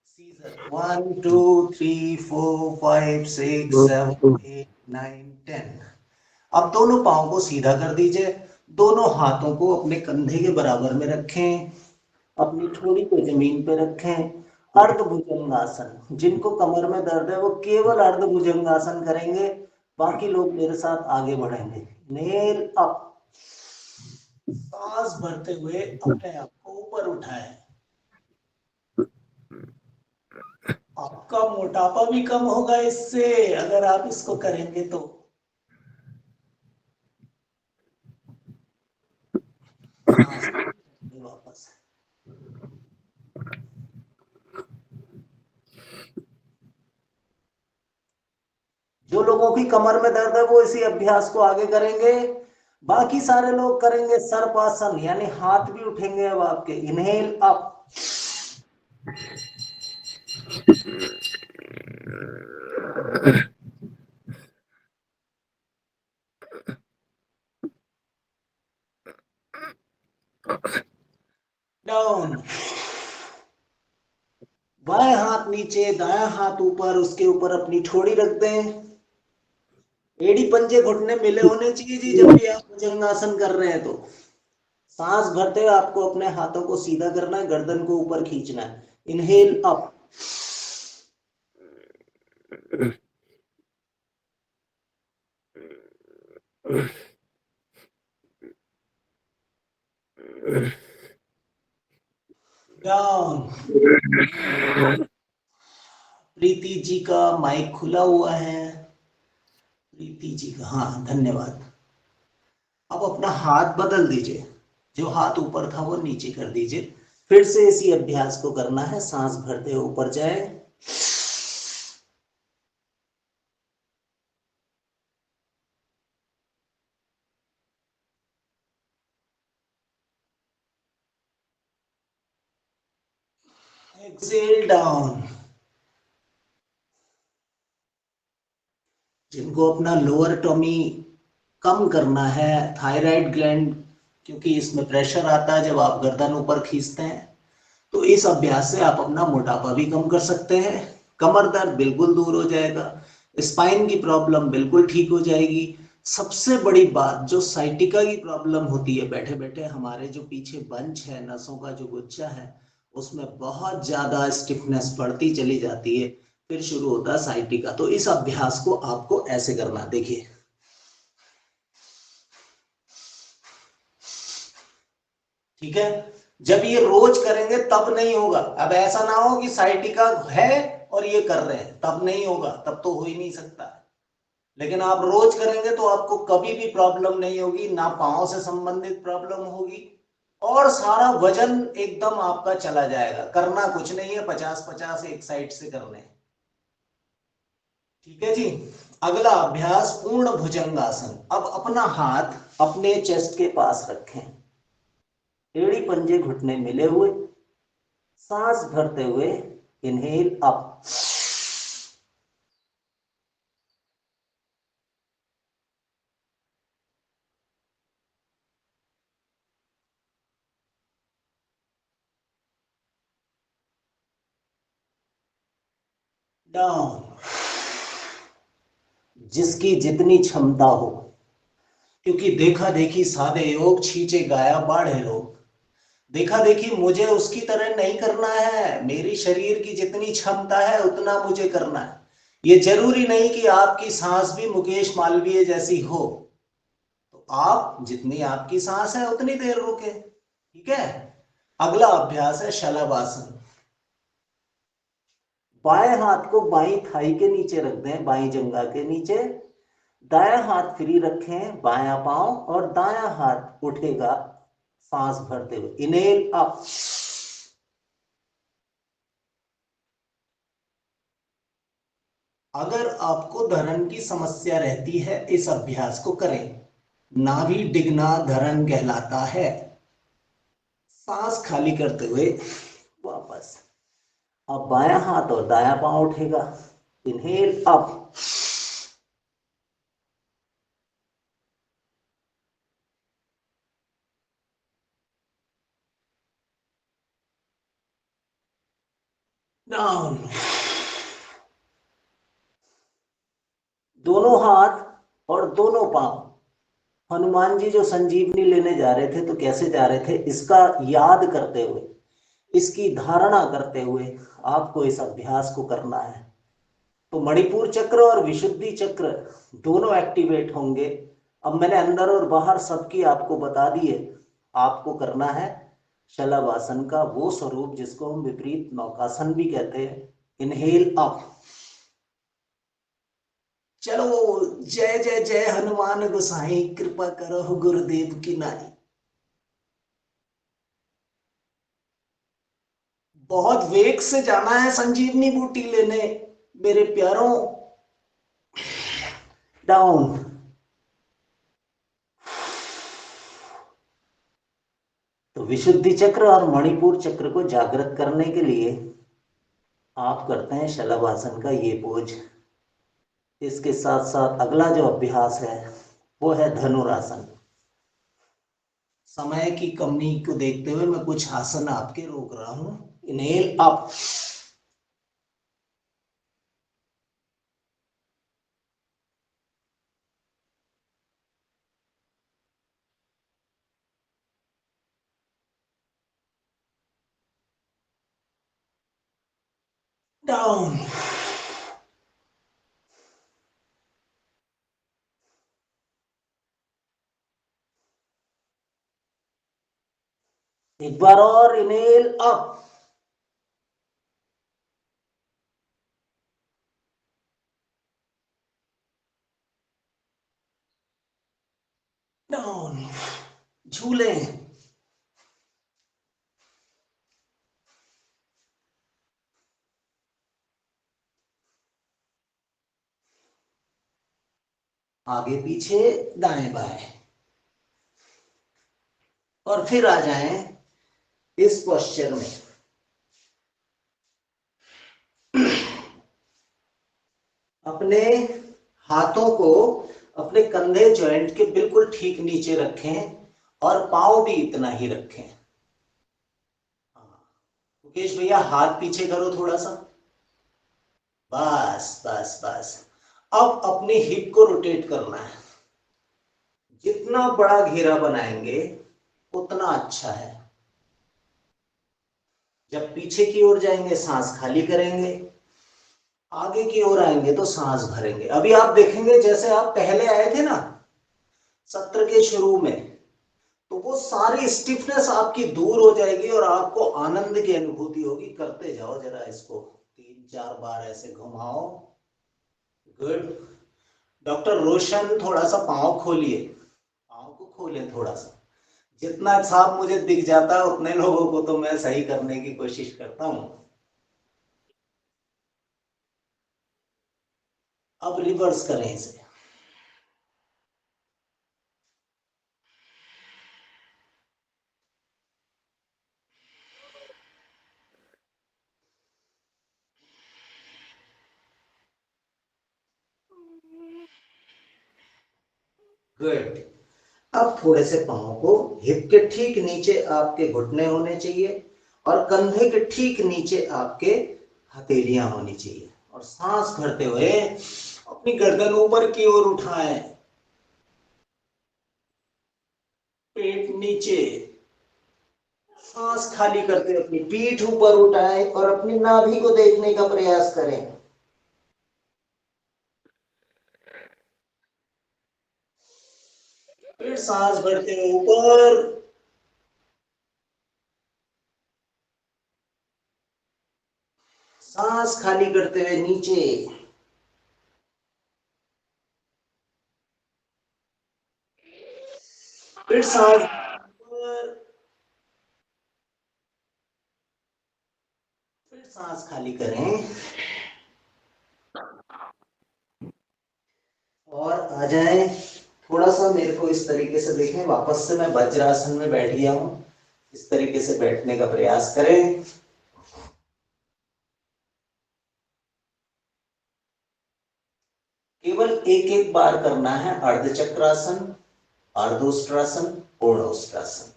सीजर 1 2 3 4 5 6 7 8 9 10। अब दोनों पांव को सीधा कर दीजिए, दोनों हाथों को अपने कंधे के बराबर में रखें, अपनी ठोड़ी को जमीन पे रखें। अर्ध भुजंगासन, जिनको कमर में दर्द है वो केवल अर्ध भुजंगासन करेंगे, बाकी लोग मेरे साथ आगे बढ़ेंगे। नेल अप, सांस भरते हुए अपने आप को ऊपर उठाएं। आपका मोटापा भी कम होगा इससे, अगर आप इसको करेंगे तो। सांस वापस। जो लोगों की कमर में दर्द है वो इसी अभ्यास को आगे करेंगे, बाकी सारे लोग करेंगे सर्पासन, यानी हाथ भी उठेंगे अब आपके। Inhale up, down. बाएं हाथ नीचे, दायां हाथ ऊपर, उसके ऊपर अपनी ठोड़ी रख दें। एड़ी पंजे घुटने मिले होने चाहिए जी जब भी आप भुजंगासन कर रहे हैं तो। सांस भरते हुए आपको अपने हाथों को सीधा करना है, गर्दन को ऊपर खींचना है। Inhale up, down. Preeti ji का माइक खुला हुआ है। प्रीति जी का, हाँ धन्यवाद। अब अपना हाथ बदल दीजिए, जो हाथ ऊपर था वो नीचे कर दीजिए। फिर से इसी अभ्यास को करना है, सांस भरते हुए ऊपर जाए, एक्सेल डाउन। जिनको अपना लोअर टॉमी कम करना है, थायराइड ग्लैंड, क्योंकि इसमें प्रेशर आता है जब आप गर्दन ऊपर खींचते हैं, तो इस अभ्यास से आप अपना मोटापा भी कम कर सकते हैं। कमर दर्द बिल्कुल दूर हो जाएगा, स्पाइन की प्रॉब्लम बिल्कुल ठीक हो जाएगी। सबसे बड़ी बात, जो साइटिका की प्रॉब्लम होती है, बैठे बैठे हमारे जो पीछे बंच है, नसों का जो गुच्छा है, उसमें बहुत ज्यादा स्टिफनेस बढ़ती चली जाती है, फिर शुरू होता है साइटिका। तो इस अभ्यास को आपको ऐसे करना, देखिए। ठीक है, जब ये रोज करेंगे तब नहीं होगा। अब ऐसा ना हो कि साइटिका है और ये कर रहे हैं, तब नहीं होगा, तब तो हो ही नहीं सकता। लेकिन आप रोज करेंगे तो आपको कभी भी प्रॉब्लम नहीं होगी, ना पांव से संबंधित प्रॉब्लम होगी, और सारा वजन एकदम आपका चला जाएगा। करना कुछ नहीं है, 50-50 एक साइड से करने हैं। ठीक है जी। अगला अभ्यास पूर्ण भुजंगासन। अब अपना हाथ अपने चेस्ट के पास रखें, एड़ी पंजे घुटने मिले हुए, सांस भरते हुए इनहेल अप, डाउन। जिसकी जितनी क्षमता हो, क्योंकि देखा देखी साधे योग, छींचे गाया बाढ़े लोग। देखा देखी मुझे उसकी तरह नहीं करना है, मेरी शरीर की जितनी क्षमता है उतना मुझे करना है। ये जरूरी नहीं कि आपकी सांस भी मुकेश मालवीय जैसी हो, तो आप जितनी आपकी सांस है उतनी देर रुके। ठीक है। अगला अभ्यास है शलभासन। बाएं हाथ को बाईं थाई के नीचे रख दें, बाईं जंघा के नीचे। दायां हाथ फ्री रखें, बायां पांव, और दायां हाथ उठेगा सांस भरते हुए। Inhale up. अगर आपको धरण की समस्या रहती है, इस अभ्यास को करें। नाभि डिगना धरण कहलाता है। सांस खाली करते हुए वापस। अब बायां हाथ और दायां पांव उठेगा। Inhale up. डाउन। दोनों हाथ और दोनों पांव। हनुमान जी जो संजीवनी लेने जा रहे थे तो कैसे जा रहे थे, इसका याद करते हुए, इसकी धारणा करते हुए आपको इस अभ्यास को करना है। तो मणिपुर चक्र और विशुद्धि चक्र दोनों एक्टिवेट होंगे। अब मैंने अंदर और बाहर सबकी आपको बता दी है। आपको करना है शलभासन का वो स्वरूप जिसको हम विपरीत नौकासन भी कहते हैं। Inhale up. चलो, जय जय जय हनुमान गोसाई, कृपा करो गुरुदेव की नाई। बहुत वेग से जाना है संजीवनी बूटी लेने मेरे प्यारों। डाउन। तो विशुद्धि चक्र और मणिपुर चक्र को जागृत करने के लिए आप करते हैं शलभासन का ये पोज। इसके साथ साथ अगला जो अभ्यास है वो है धनुरासन। समय की कमी को देखते हुए मैं कुछ आसन आपके रोक रहा हूं। Inhale up. डाउन। एक बार और। Inhale up. डाउन। झूले। आगे पीछे, दाएं बाएं, और फिर आ जाएं इस पोस्चर में। अपने हाथों को अपने कंधे जॉइंट के बिल्कुल ठीक नीचे रखें और पांव भी इतना ही रखें। मुकेश भैया हाथ पीछे करो थोड़ा सा। बस बस बस। अब अपनी हिप को रोटेट करना है। जितना बड़ा घेरा बनाएंगे उतना अच्छा है। जब पीछे की ओर जाएंगे सांस खाली करेंगे, आगे की ओर आएंगे तो सांस भरेंगे। अभी आप देखेंगे जैसे आप पहले आए थे ना सत्र के शुरू में, तो वो सारी स्टिफनेस आपकी दूर हो जाएगी और आपको आनंद की अनुभूति होगी। करते जाओ जरा इसको 3-4 बार ऐसे घुमाओ। गुड। डॉक्टर रोशन थोड़ा सा पांव खोलिए, पांव को खोलें थोड़ा सा। जितना साफ मुझे दिख जाता है उतने लोगों को तो मैं सही करने की कोशिश करता हूं। अब रिवर्स करें इसे। गुड। अब थोड़े से पांव को हिप के ठीक नीचे आपके घुटने होने चाहिए और कंधे के ठीक नीचे आपके हथेलियां होनी चाहिए। और सांस भरते हुए अपनी गर्दन ऊपर की ओर उठाएं, पेट नीचे। सांस खाली करते अपनी पीठ ऊपर उठाएं और अपनी नाभि को देखने का प्रयास करें। फिर सांस भरते हुए ऊपर, सांस खाली करते हुए नीचे, फिर सांस ऊपर, फिर सांस खाली करें और आ जाए। थोड़ा सा मेरे को इस तरीके से देखें, वापस से मैं वज्रासन में बैठ गया हूं। इस तरीके से बैठने का प्रयास करें। केवल एक एक बार करना है। अर्धचक्रासन, अर्धोष्ट्रासन, पूर्णोष्ट्रासन।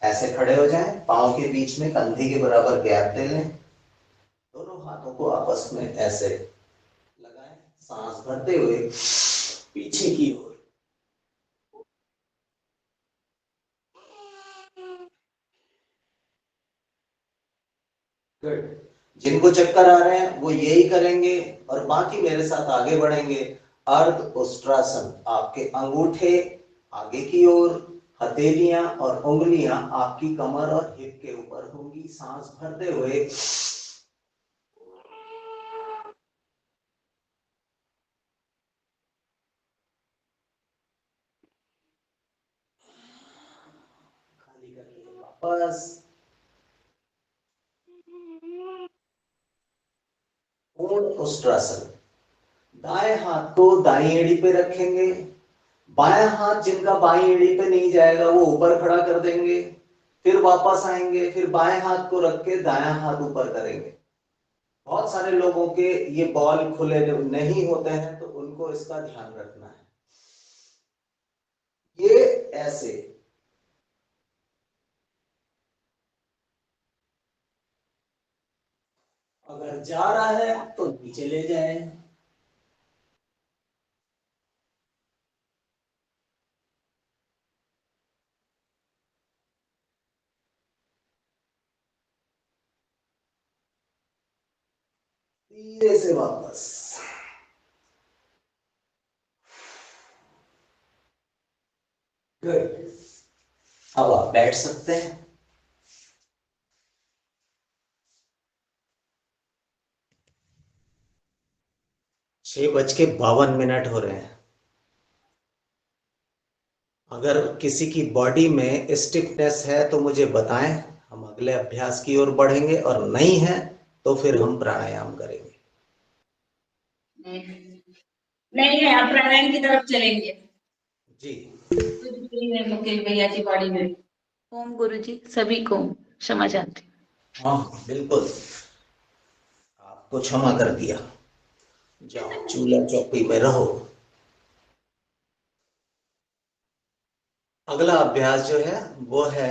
ऐसे खड़े हो जाएं, पांव के बीच में कंधे के बराबर गैप दे लें, दोनों हाथों को आपस में ऐसे लगाएं, सांस भरते हुए पीछे की ओर। गुड। जिनको चक्कर आ रहे हैं वो यही करेंगे और बाकी मेरे साथ आगे बढ़ेंगे। अर्ध उष्ट्रासन, आपके अंगूठे आगे की ओर, हथेलियां और उंगलियां आपकी कमर और हिप के ऊपर होंगी। सांस भरते हुए खाली करके वापस। पूर्ण उष्ट्रासन, दाएं हाथ को दाईं एड़ी पे रखेंगे, बायां हाथ जिनका बाईं एड़ी पे नहीं जाएगा वो ऊपर खड़ा कर देंगे, फिर वापस आएंगे, फिर बाएं हाथ को रख के दायां हाथ ऊपर करेंगे। बहुत सारे लोगों के ये बॉल खुले नहीं होते हैं तो उनको इसका ध्यान रखना है। ये ऐसे अगर जा रहा है तो नीचे ले जाए, धीरे से वापस। गुड। अब आप बैठ सकते हैं। छह बज के 52 हो रहे हैं। अगर किसी की बॉडी में स्टिफनेस है तो मुझे बताएं, हम अगले अभ्यास की ओर बढ़ेंगे, और नहीं है तो फिर हम प्राणायाम करेंगे। नहीं है, आप प्राणायाम की तरफ चलेंगे जी। मुकेश भैया की बॉडी में। ओम गुरुजी, सभी को क्षमा चाहती हूँ। हाँ बिल्कुल, आपको क्षमा कर दिया। जाओ चूल्हा चौकी में रहो। अगला अभ्यास जो है वो है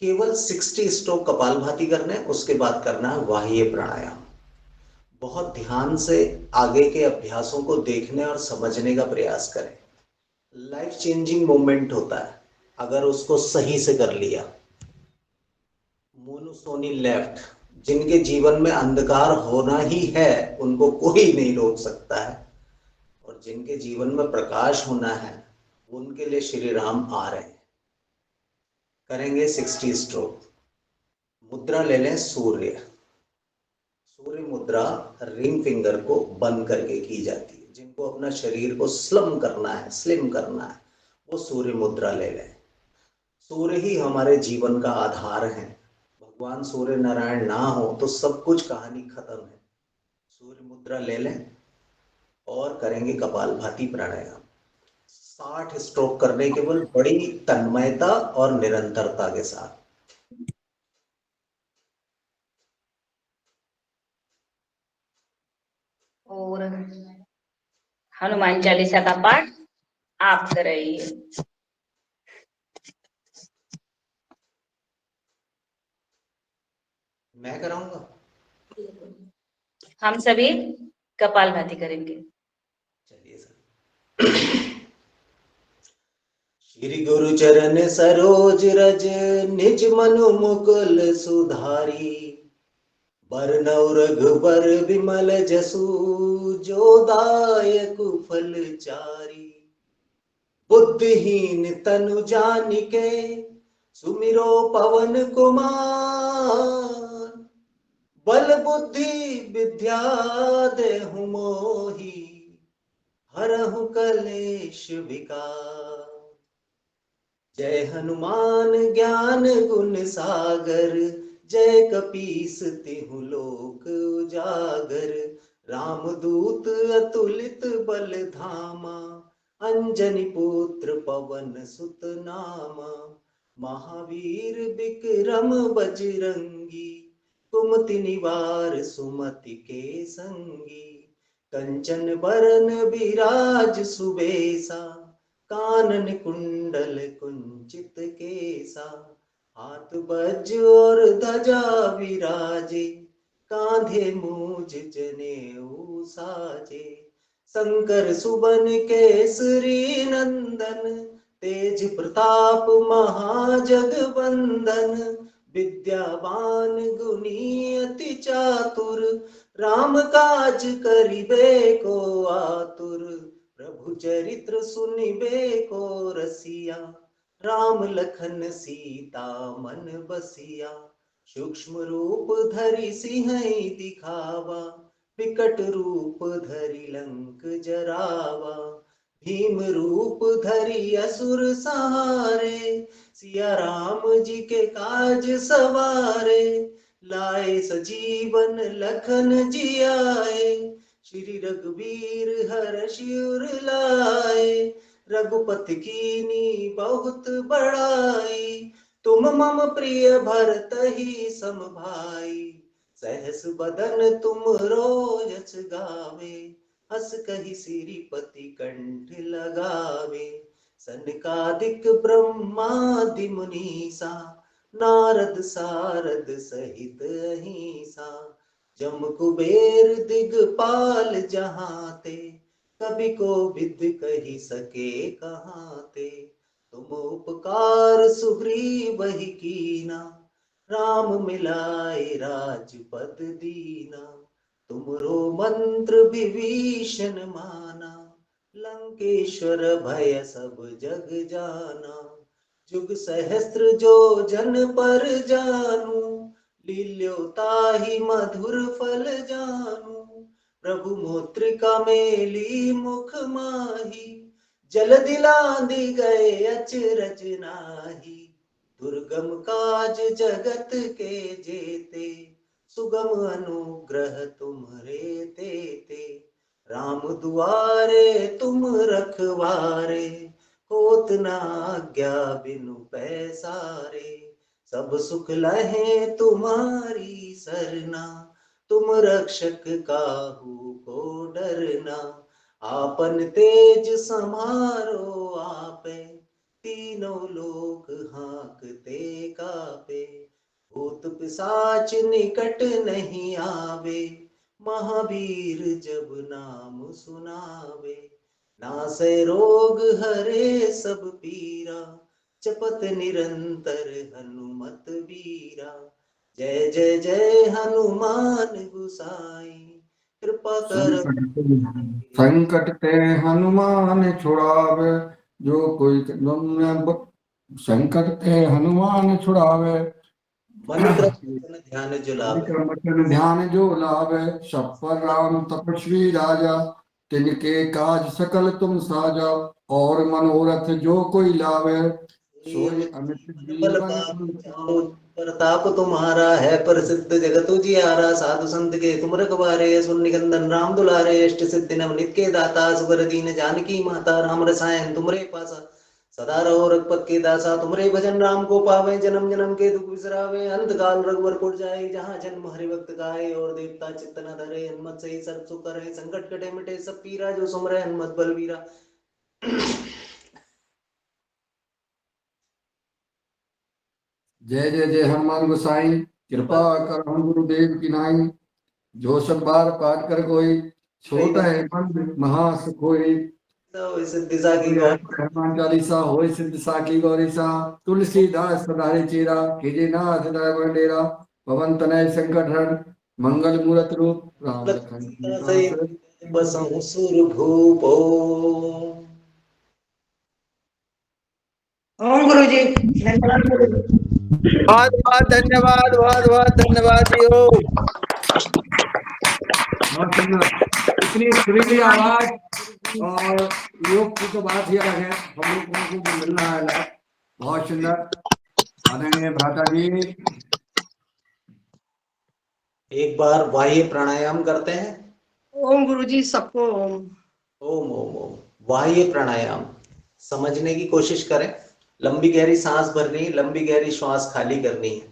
केवल 60 स्ट्रोक कपालभाति करने, उसके बाद करना है बाह्य प्राणायाम। बहुत ध्यान से आगे के अभ्यासों को देखने और समझने का प्रयास करें। लाइफ चेंजिंग मोमेंट होता है अगर उसको सही से कर लिया। मोनोसोनी लेफ्ट, जिनके जीवन में अंधकार होना ही है उनको कोई नहीं रोक सकता है, और जिनके जीवन में प्रकाश होना है उनके लिए श्री राम आ रहे हैं। करेंगे 60 स्ट्रोक। मुद्रा ले लें सूर्य। सूर्य मुद्रा रिंग फिंगर को बंद करके की जाती है। जिनको अपना शरीर को स्लिम करना है वो सूर्य मुद्रा ले लें। सूर्य ही हमारे जीवन का आधार है। भगवान सूर्य नारायण ना हो तो सब कुछ कहानी खत्म है। सूर्य मुद्रा ले लें और करेंगे कपालभाति प्राणायाम। 60 स्ट्रोक करने केवल बड़ी तन्मयता और निरंतरता के साथ। और हनुमान चालीसा का पाठ आप कराइए। मैं कराऊंगा। हम सभी कपालभाति करेंगे। चलिए सर। श्री गुरु चरण सरोज रज, निज मनु मुकुल सुधारी। बरनउँ रघुबर विमल जसु, जो दायक फल चारी। बुद्धिहीन तनु जानिके, सुमिरो पवन कुमार। बल बुद्धि विद्या देहु मोहि, हरहु कलेश विकार। जय हनुमान ज्ञान गुण सागर, जय कपीस तिहु लोक उजागर। रामदूत अतुलित बल धामा, अंजनी पुत्र पवन सुत नामा। महावीर विक्रम बजरंगी, कुमति निवार सुमति के संगी। कंचन बरन विराज सुबेसा, कानन कुंडल कुंचित केसा। हाथ वज्र और ध्वजा विराजे, कांधे मूज जनेऊ साजे। शंकर सुबन केसरी नंदन, तेज प्रताप महाजगवंदन। विद्यावान गुणी अति चातुर, राम काज करिबे को आतुर। प्रभु चरित्र सुनिबे को रसिया, राम लखन सीता मन बसिया। सूक्ष्म रूप धरि सिंहई दिखावा, विकट रूप धरि लंक जरावा। भीम रूप धरि असुर सहारे, सिया राम जी के काज सवारे। लाए सजीवन लखन जियाए, श्री रघुवीर हर्षि उर लाए। रघुपति कीनी बहुत बड़ाई, तुम मम प्रिय भरतहि सम भाई। सहस बदन तुम रोयस गावे, हस कहि श्रीपति कंठ लगावे। सनकादिक ब्रह्मादि मुनीसा, नारद सारद सहित अहिंसा। जम कुबेर दिगपाल जहाते, कवि को विद कही सके कहाते। तुम उपकार सुग्रीवहि कीना, राम मिलाए राजपद दीना। तुमरो मंत्र विभीषण माना, लंकेश्वर भय सब जग जाना। जुग सहस्त्र जो जन पर जानु, लील्यो ताहि मधुर फल जानु। प्रभु मुद्रिका मेली मुख माही, जल दिलांदि गए अचरज नाही। दुर्गम काज जगत के जेते, सुगम अनुग्रह तुम्हरे तेते। राम दुआरे तुम रखवारे, होत न आज्ञा बिनु पैसारे। सब सुख लहे तुम्हारी सरना, तुम रक्षक काहू को डरना। आपन तेज समारो आपे, तीनों लोक हाँकते कापे। भूत पिशाच निकट नहीं आवे, महावीर जब नाम सुनावे। नासै रोग हरे सब पीरा, जपत निरंतर हनुमत वीरा। जय जय जय हनुमान गुसाई, कृपा कर। संकट ते हनुमान छुड़ावे, जो कोई संकट ते हनुमान छुड़ावे। मंत्र ध्यान जो लावे, वचन ध्यान जो लावे। सब पर राम तपस्वी राजा, तिनके काज सकल तुम साजा। और मनोरथ जो कोई लावे, सोई अमित जीवन। प्रताप तुम्हारा है प्रसिद्ध जगत उजियारा। साधु संत के तुम रखवारे, सुन निकंदन राम दुलारे। अष्ट सिद्धि नवनीत के दाता, सुबर दीन जानकी माता। राम रसायन तुमरे पासा, सदा रहो रघुपत के दासा। तुमरे भजन राम को पावे, जन्म जन्म के दुख बिसरावे। अंत काल रघुवर पुर जाए, जहाँ जन्म हरि भक्त गाए। और देवता चित्त न धरे, हनुमत से सर्व सुख करे। संकट कटे मिटे सब पीरा, जो सुमरे हनुमत बलवीरा। जय जय जय हनुमान गोसाई, कृपा कर हम गुरुदेव की नाई। जो सब बार पाठ कर कोई, छोटा है मन महा सुख होई। हनुमान चालीसा होय सिद्ध साखी गौरीसा। तुलसीदास सदारे चेरा, कीजे नाथ दाय डेरा। पवन तनय संकट हरण, मंगल मूरत रूप। राम लखन बसहु सुर भूपो। ओम गुरु जी धन्यवाद। बहुत बहुत धन्यवाद, बहुत बहुत धन्यवाद जी। बहुत सुंदर, इतनी सुरीली आवाज और योग की तो बात ही अलग है। हम लोग को मिल रहा है लाभ। बहुत सुंदर आदरणीय भ्राता जी। एक बार बाह्य प्राणायाम करते हैं। ओम गुरुजी, सबको ओम। ओम ओम ओम। बाह्य प्राणायाम समझने की कोशिश करें। लंबी गहरी सांस भरनी, लंबी गहरी श्वास खाली करनी है।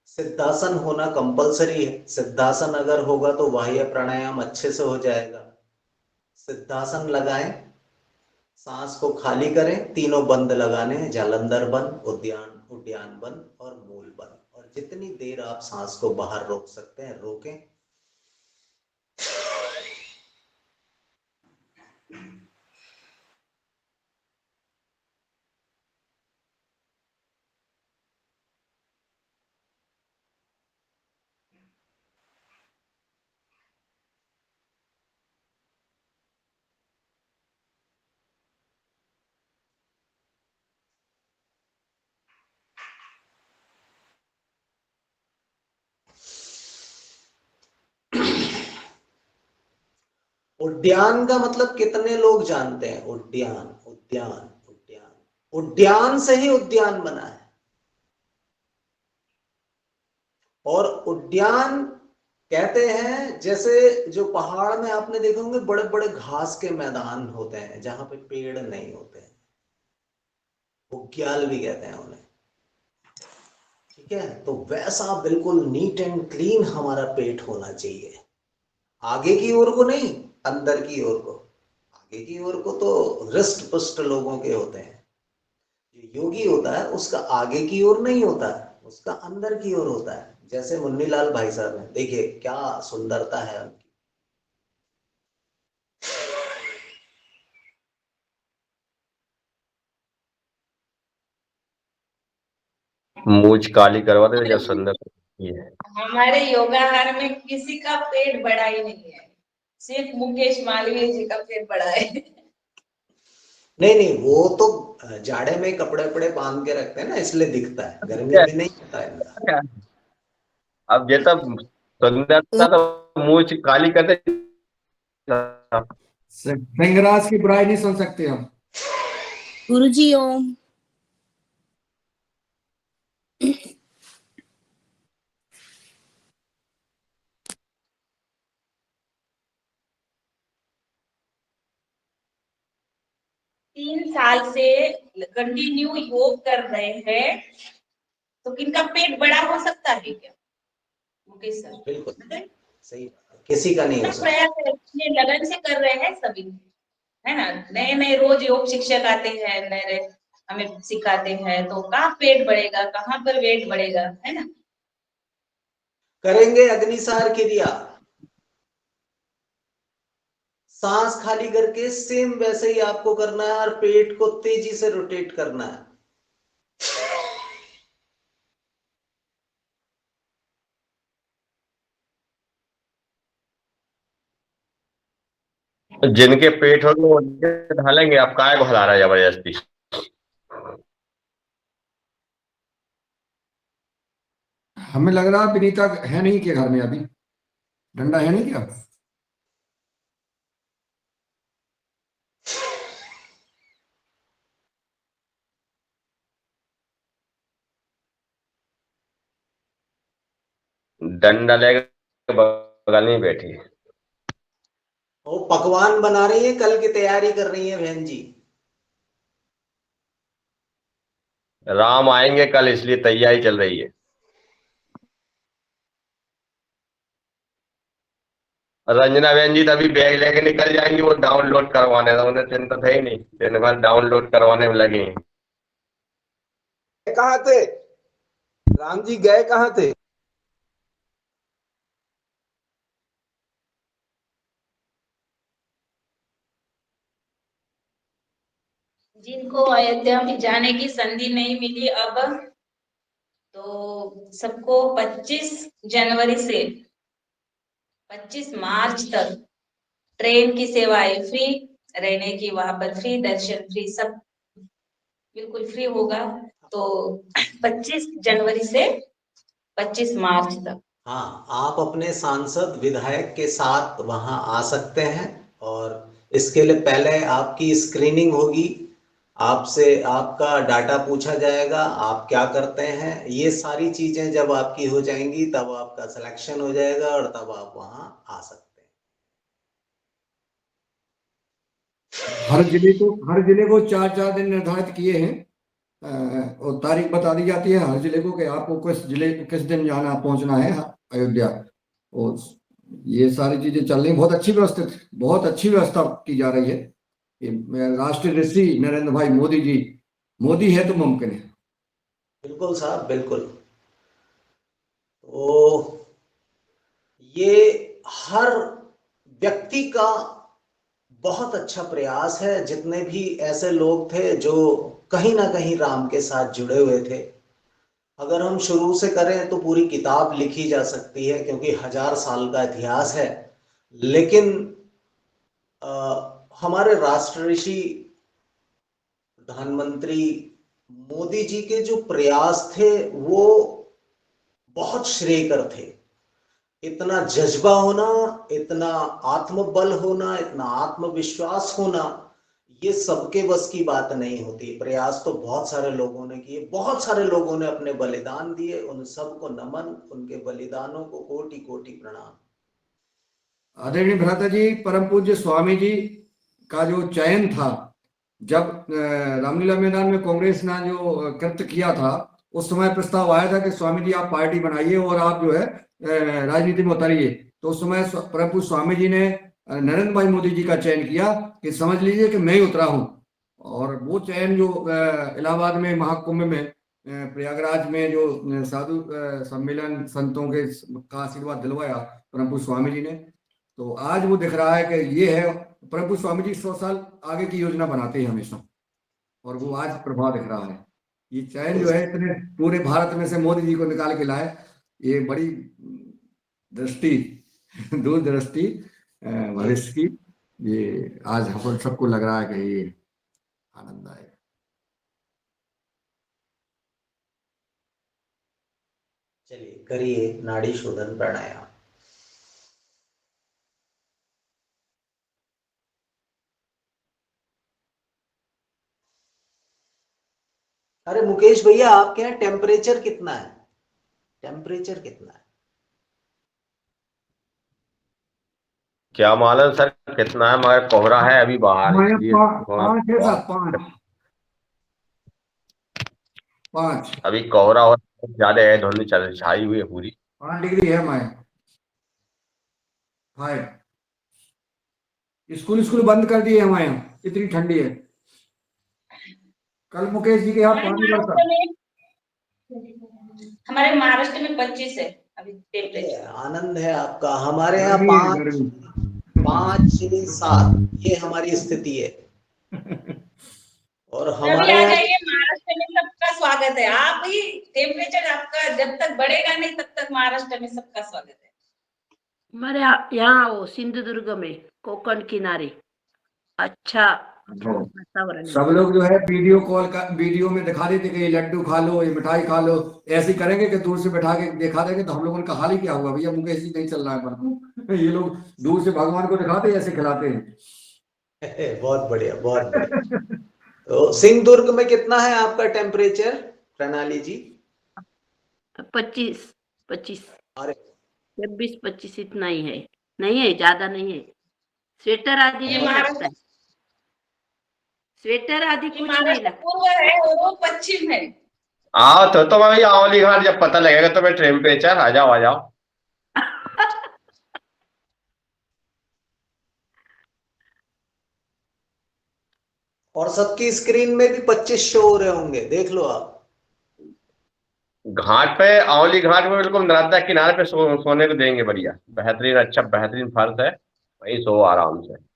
सिद्धासन होना कंपलसरी है। सिद्धासन अगर होगा तो बाह्य प्राणायाम अच्छे से हो जाएगा। सिद्धासन लगाएं, सांस को खाली करें। तीनों बंद लगाने हैं, जालंधर बंद, उद्यान बंद और मूल बंद। और जितनी देर आप सांस को बाहर रोक सकते हैं रोकें। उद्यान का मतलब कितने लोग जानते हैं? उद्यान उद्यान उद्यान, उद्यान से ही उद्यान बना है। और उद्यान कहते हैं जैसे जो पहाड़ में आपने देखे होंगे बड़े बड़े घास के मैदान होते हैं जहां पे पेड़ नहीं होते हैं, उद्यान भी कहते हैं उन्हें। ठीक है, तो वैसा बिल्कुल नीट एंड क्लीन हमारा पेट होना चाहिए। आगे की ओर को नहीं, अंदर की ओर को। आगे की ओर को तो हृष्ट पुष्ट लोगों के होते हैं। जो योगी होता है उसका आगे की ओर नहीं होता है, उसका अंदर की ओर होता है। जैसे मुन्नीलाल भाई साहब हैं, देखिए क्या सुंदरता है उनकी। मूछ काली करवा दे जब सुंदर है। हमारे योगाहार में किसी का पेट बड़ा ही नहीं है, सिर्फ मुकेश मालवीय जी का पेट बड़ा है। नहीं नहीं, वो तो जाड़े में कपड़े वपड़े बांध के रखते हैं ना, इसलिए दिखता है। गर्मी में नहीं होता है इनका। अब ये तो सुंदरता तो मूछ काली कर दे। सिंहराज की बुराई नहीं सुन सकते हम। गुरुजी ओम। 3 साल से कंटिन्यू योग कर रहे हैं, तो इनका पेट बड़ा हो सकता है क्या मुकेश सर? बिल्कुल सही, किसी का नहीं हो सकता। प्रयास है, इतने लगन से कर रहे हैं सभी, है ना। नए नए रोज योग शिक्षक आते हैं, नए हमें सिखाते हैं, तो कहाँ पेट बढ़ेगा, कहाँ पर वेट बढ़ेगा, है ना। करेंगे अग्निसार क्रिया, सांस खाली करके सेम वैसे ही आपको करना है और पेट को तेजी से रोटेट करना है। जिनके पेट हो वो उनके ढालेंगे, आप काय को हिला रहा है जबरदस्ती। हमें लग रहा है विनीता है नहीं के घर में अभी, डंडा है नहीं क्या? डंडा लेकर बगल में बैठी। वो पकवान बना रही है, कल की तैयारी कर रही है बहन जी। राम आएंगे कल, इसलिए तैयारी चल रही है। रंजना बहन जी तभी बैग लेके निकल जाएंगी, वो डाउनलोड करवाने, तो उन्हें चिंता है ही नहीं, दिन भर डाउनलोड करवाने में लगे हैं। कहाँ थे राम जी, गए कहाँ थे? जिनको अयोध्या में जाने की संधि नहीं मिली, अब तो सबको 25 जनवरी से 25 मार्च तक ट्रेन की सेवाएं फ्री, रहने की वहां पर फ्री, दर्शन फ्री, सब बिल्कुल फ्री होगा। तो 25 जनवरी से 25 मार्च तक। हाँ, आप अपने सांसद विधायक के साथ वहां आ सकते हैं, और इसके लिए पहले आपकी स्क्रीनिंग होगी। आपसे आपका डाटा पूछा जाएगा, आप क्या करते हैं, ये सारी चीजें जब आपकी हो जाएंगी तब आपका सिलेक्शन हो जाएगा और तब आप वहां आ सकते हैं। हर जिले को 4-4 दिन निर्धारित किए हैं, और तारीख बता दी जाती है हर जिले को कि आपको किस जिले किस दिन जाना पहुंचना है अयोध्या। और ये सारी चीजें चल रही, बहुत अच्छी व्यवस्था की जा रही है। ये राष्ट्रीय ऋषि नरेंद्र भाई मोदी जी, मोदी है तो मुमकिन है। बिल्कुल साहब, बिल्कुल। तो ये हर व्यक्ति का बहुत अच्छा प्रयास है, जितने भी ऐसे लोग थे जो कहीं ना कहीं राम के साथ जुड़े हुए थे। अगर हम शुरू से करें तो पूरी किताब लिखी जा सकती है, क्योंकि 1000 साल का इतिहास है। लेकिन हमारे राष्ट्र ऋषि प्रधानमंत्री मोदी जी के जो प्रयास थे वो बहुत श्रेयकर थे। इतना जज्बा होना, इतना आत्मबल होना, इतना आत्मविश्वास होना, ये सबके बस की बात नहीं होती। प्रयास तो बहुत सारे लोगों ने किए, बहुत सारे लोगों ने अपने बलिदान दिए। उन सबको नमन, उनके बलिदानों को कोटि कोटि प्रणाम। आदरणीय भ्राता जी, परम पूज्य स्वामी जी का जो चयन था, जब रामलीला मैदान में कांग्रेस ने जो कृत्य किया था, उस समय प्रस्ताव आया था कि स्वामी जी आप पार्टी बनाइए और आप जो है राजनीति में उतरिए। तो उस समय परम पूज्य स्वामी जी ने नरेंद्र भाई मोदी जी का चयन किया कि समझ लीजिए कि मैं ही उतरा हूं। और वो चयन जो इलाहाबाद में महाकुंभ में, प्रयागराज में जो साधु सम्मेलन संतों के का आशीर्वाद दिलवाया परम पूज्य स्वामी जी ने, तो आज वो दिख रहा है कि ये है। परम पूज्य स्वामी जी 100 साल आगे की योजना बनाते हैं हमेशा, और वो आज प्रभाव दिख रहा है। ये चयन जो है इतने पूरे भारत में से मोदी जी को निकाल के लाए, ये बड़ी दृष्टि दूरदृष्टि भविष्य की, ये आज हम सबको लग रहा है कि ये आनंद आएगा। चलिए करिए नाड़ी शोधन प्राणायाम। अरे मुकेश भैया, आपके यहाँ टेम्परेचर कितना है? टेम्परेचर कितना है? क्या मालूम सर कितना है, मगर कोहरा है अभी बाहर, इसलिए पाँच अभी कोहरा और ज्यादा है, धुंध चल छाई हुई है पूरी। 5 डिग्री है हमारे। हाय, स्कूल बंद कर दिए हमारे यहाँ, इतनी ठंडी है। कल मुकेश जी के यहाँ पानी बरसा। हमारे महाराष्ट्र में 25 है अभी टेम्परेचर। आनंद है आपका। हमारे यहाँ 5, 6, 7 ये हमारी स्थिति है। और अभी हमारे आ यहाँ जाइए, महाराष्ट्र में सबका स्वागत है। आप ही टेम्परेचर आपका जब तक बढ़ेगा नहीं तब तक महाराष्ट्र में सबका स्वागत है। हमारे यहाँ वो सिंधुदुर्ग में कोकण किनारे अच्छा वातावरण है। सब लोग जो है वीडियो में दिखा देते कि ये लड्डू खा लो, ये मिठाई खा लो, ऐसे करेंगे कि दूर से बैठा के दिखा देंगे, तो हम लोगों का हाल ही क्या होगा भैया। मुकेश जी नहीं चल रहा है पर ये लोग दूर से भगवान को दिखाते ऐसे खिलाते हैं। बहुत बढ़िया, बहुत बढ़िया। तो सिंधुदुर्ग में कितना है आपका टेम्परेचर प्रणाली जी? 25 अरे 26-25 इतना ही है, नहीं है, ज्यादा नहीं है। स्वेटर आदि नहीं लगता है, स्वेटर आदि कुछ नहीं लगता। पूर्व है और वो पश्चिम है। आओ तो मैं भैया आंवली घाट जब पता लगेगा तो मैं टेम्परेचर आ जाओ। और सबकी स्क्रीन में भी 25 शो हो रहे होंगे, देख लो आप। घाट पे, आंवली घाट में बिल्कुल नर्मदा किनारे पे सोने को देंगे, बढ़िया बेहतरीन, अच्छा बेहतरीन फर्श है, वही सो आराम से।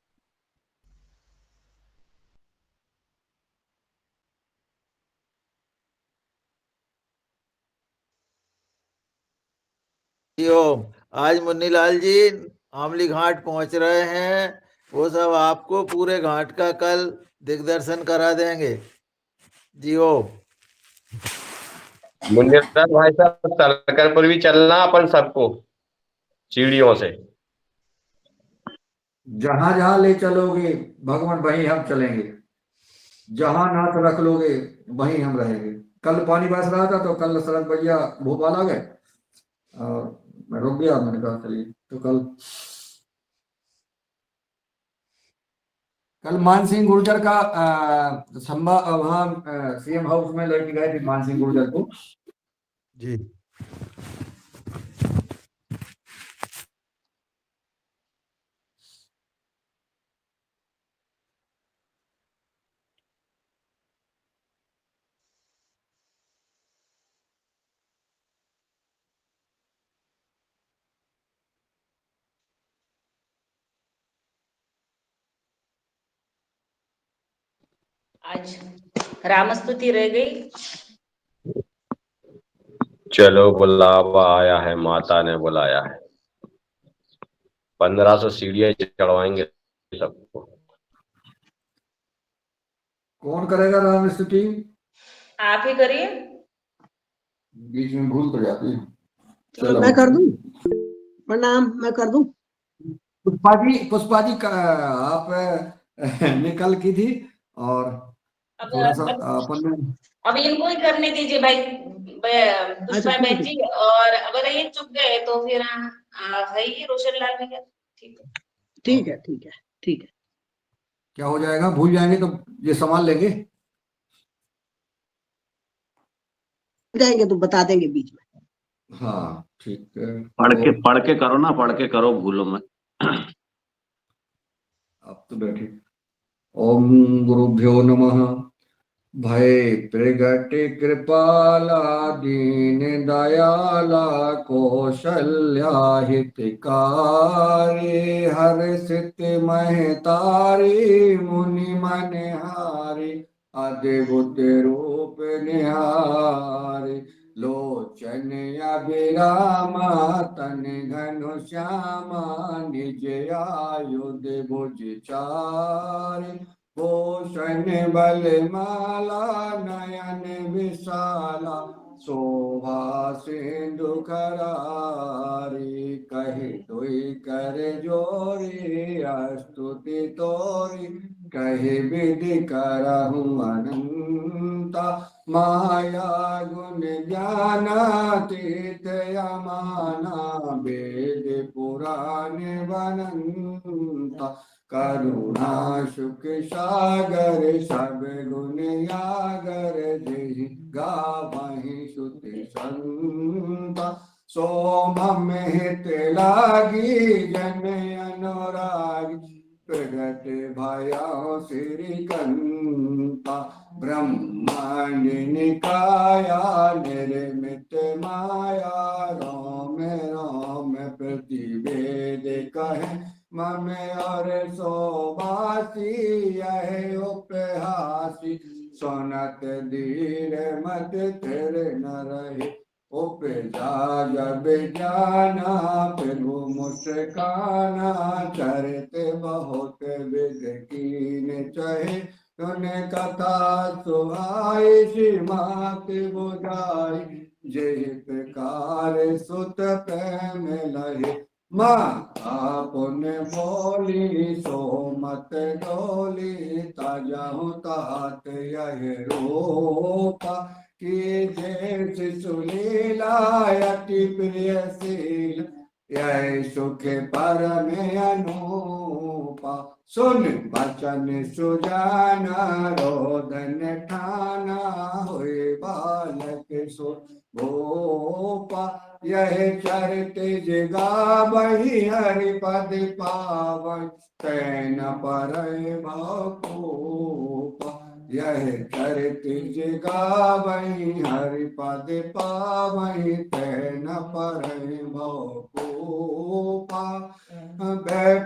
ओम, आज मुन्नीलाल जी आमली घाट पहुंच रहे हैं, वो सब आपको पूरे घाट का कल दिग्दर्शन करा देंगे जी। ओम। मुन्नीलाल भाई साहब तलकर पर भी चलना अपन सबको सीढ़ियों से। जहां जहां ले चलोगे भगवान वहीं हम चलेंगे, जहां नाथ रख लोगे वहीं हम रहेंगे। कल पानी बरस रहा था तो कल शरद भैया भोपाल आ गए और मैं रुक गया, मैंने कहा चलिए। तो कल मान सिंह गुर्जर का वहां सीएम हाउस में लेके गए थे मान सिंह गुर्जर को जी। आज रामस्तुति रह गई। चलो बुलावा आया है, माता ने बुलाया है। 1500 सीढ़ियां चढ़वाएंगे सबको। कौन करेगा राम स्तुति? आप ही करिए। बीच में भूल तो जाती है। चलो मैं कर दूं। प्रणाम, मैं कर दूं। पुष्पा जी का आप ने कल की थी और थोड़ा सा अपन अब इनको ही करने दीजिए भाई, पुष्पा बहन जी। और अगर ये चुप गए तो फिर है ही रोशन लाल भैया। ठीक है, ठीक है, ठीक है, ठीक है। क्या हो जाएगा, भूल जाएंगे तो ये संभाल लेंगे। जाएंगे तो बता देंगे बीच में। हाँ ठीक है। पढ़ के करो ना, पढ़ के करो, भूलो मत। अब तो बैठे। ओम गुरुभ्यो नमः। भय प्रगट कृपाला दीन दयाला कौशल्या हितकारी हर्षित महतारी मुनि मनहारी अद्भुत रूप निहारी लोचन अभिरामा तन घन श्यामा निज आयुध भुज चारि भूषण बल माला नयन विशाला शोभा सिंधु करारी कही तुई कर जोरी स्तुति तोरी कही विधि करहु अनंता माया गुण ज्ञानातीत अमाना वेद पुराण वनंता करुणा सुख सागर सब गुण यागर जहि गावहि सुति संता सोम हित लागी जन अनुरागी प्रगट भयो श्री कंता ब्रह्मांड निकाया निर्मित माया राम राम प्रतिवेद कहे मम और सोबासी यह उपहासी सोनत धीर मत तिर न रहे उपजा जब जाना प्रभु मुस्काना चरित बहुत विध कीन चहे तुन कथा सुहाई श्रीमात बुझाई जित कार सुत प्रेम लहे माता पुन बोली सो मत डोली ताजाहु तात यह रूपा कि जय शिशु लीला अति प्रिय शील यह सुख परम अनूपा सुन बचन सुजाना रोदन ठाना हुए बालक सो भोपा यह चरित जगा बही हरिपद पावन तैन पर भूपा यह चरित जगा बही हरिपद पावन तैन पर भूपा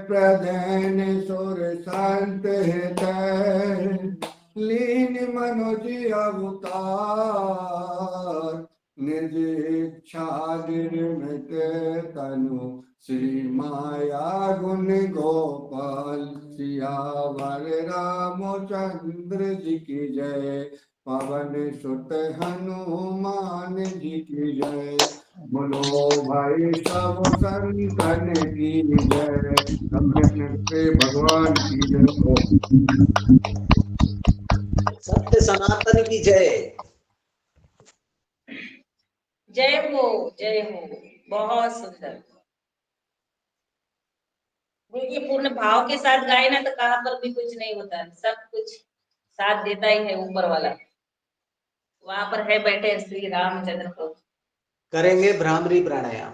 प्रदेन सुर संत हृदय लीन मनुज अवतार निज इच्छा निर्मित तनु श्री माया गुण गोपाल सियावर रामचंद्र जी की जय। पवन सुत हनुमान जी की जय। बोलो भाई सब संतन की जय। अपने अपने पे भगवान की जय। सत्य सनातन की जय। जय हो, जय हो। बहुत सुंदर। देखिए, पूर्ण भाव के साथ गाए ना तो कहाँ पर भी कुछ नहीं होता है, सब कुछ साथ देता ही है ऊपर वाला। वहां पर है बैठे श्री रामचंद्र प्रभु। करेंगे भ्रामरी प्राणायाम।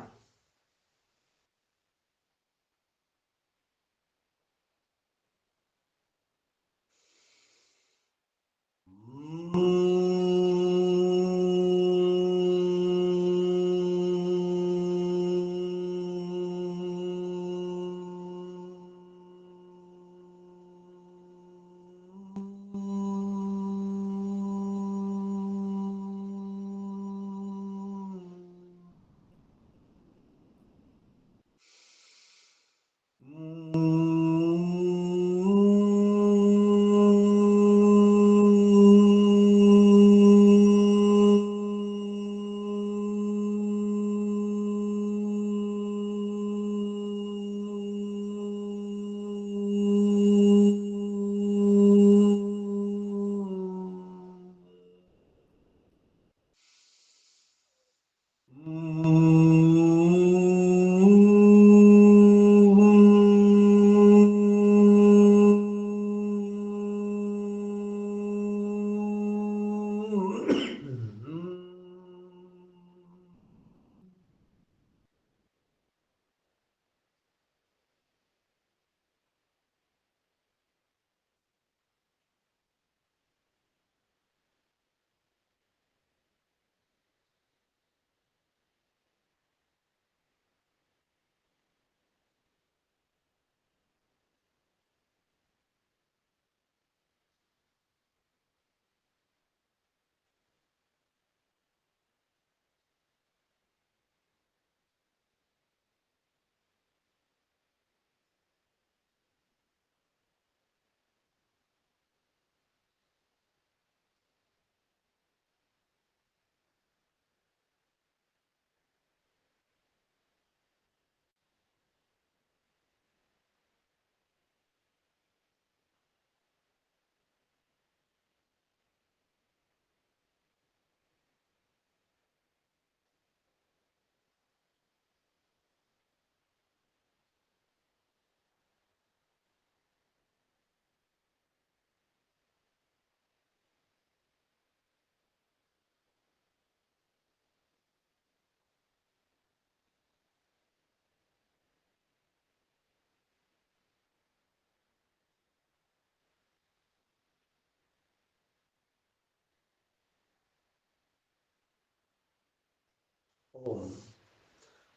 ओम।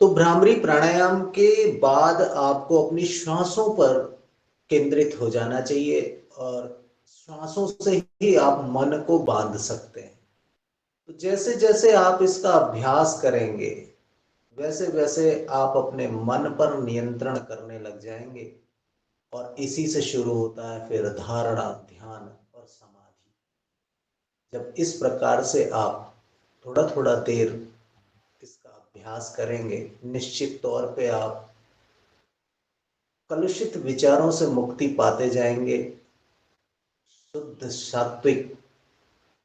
तो भ्रामरी प्राणायाम के बाद आपको अपनी श्वासों पर केंद्रित हो जाना चाहिए और श्वासों से ही आप मन को बांध सकते हैं। तो जैसे जैसे आप इसका अभ्यास करेंगे वैसे वैसे आप अपने मन पर नियंत्रण करने लग जाएंगे और इसी से शुरू होता है फिर धारणा, ध्यान और समाधि। जब इस प्रकार से आप थोड़ा थोड़ा देर इसका अभ्यास करेंगे निश्चित तौर पे आप कलुषित विचारों से मुक्ति पाते जाएंगे। शुद्ध सात्विक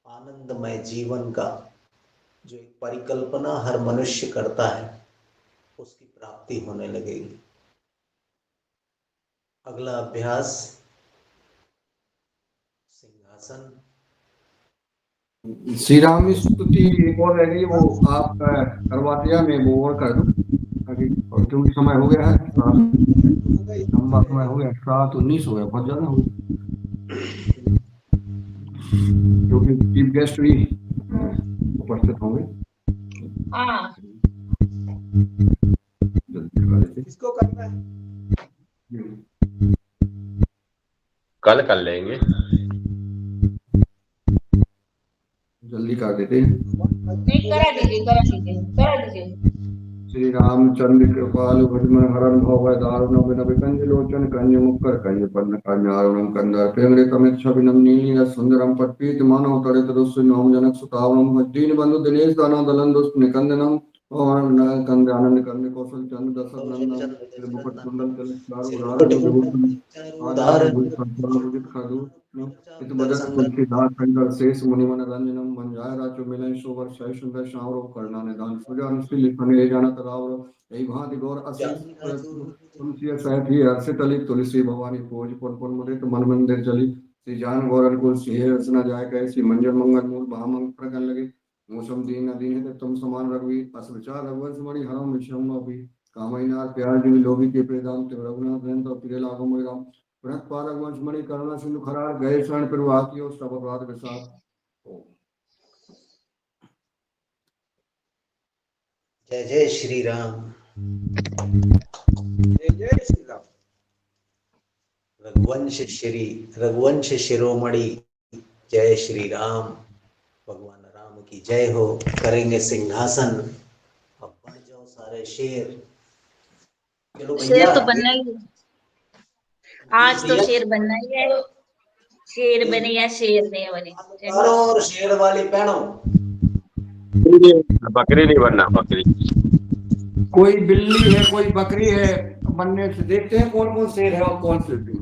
आनंदमय जीवन का जो एक परिकल्पना हर मनुष्य करता है उसकी प्राप्ति होने लगेगी। अगला अभ्यास सिंहासन। श्री राम स्तुति एक और रह गई, वो आप करवा दिया, मैं वो और कर दूं ताकि, क्योंकि समय हो गया है, लंबा समय हो गया, 7:19 हो गया, बहुत ज्यादा हो गया, क्योंकि चीफ गेस्ट भी उपस्थित होंगे। हाँ, किसको करना है? कल कर लेंगे, जल्दी कर देते हैं। नहीं करा दीजिए, करा दीजिए, करा दीजिए। श्री रामचंद्र कृपालु भजमन हरण भव दारुण विनय कंज लोचन कंज मुक्कर कंज पन्न कन्यारुणम कंदर प्रेमरे तमित छविनम नील सुंदरम पट्पीत मानव तड़ित दुष्ट नोम जनक सुतावनम दीन बंधु दिनेश दाना दलन दुष्ट निकंदनम और न कंद आनंद कंद कौशल चंद दशरथ नंदन मुकुट कुंडल चारु इत बदत तुलसीदास कंकर शेष मुनिमन रंजनम मंजाय राजो मिलन शोभर शय सुंदर श्यामरो कर्णा निदान सुजान श्री लिखने जानत रावरो यही भांति गौर असीस तुलसी सहित ही हर्षित अली तुलसी भवानी पूज पुन पुन मुदित मन मंदिर चली श्री जान गौरन कुल सिंह रचना जाय कहे श्री मंजन मंगल मूल भामंग प्रकन लगे मौसम दीन अधीन है तुम समान रघुवी अस विचार रघुवंश मणि हरम विषम अभी कामयनार प्यार जीव लोभी के प्रेदाम ते रघुनाथ रंत और प्रिय लागो मोहि राम प्रणत पारक वंश मणि करुणा सिंधु खरार गए शरण पर आकियो सब अपराध विसार। जय जय श्री राम। जय जय श्री राम। रघुवंश शिरोमणि जय श्री राम। भगवान राम की जय हो। करेंगे सिंहासन। अब बढ़ जाओ सारे शेर। चलो शेर तो बनना ही है। आज तो शेर बनना ही है। शेर बने या शेर नहीं बने और शेर वाली पहनो। बकरी नहीं बनना। बकरी कोई बिल्ली है कोई बकरी है बनने से देखते हैं कौन कौन शेर है और कौन से बिल्ली।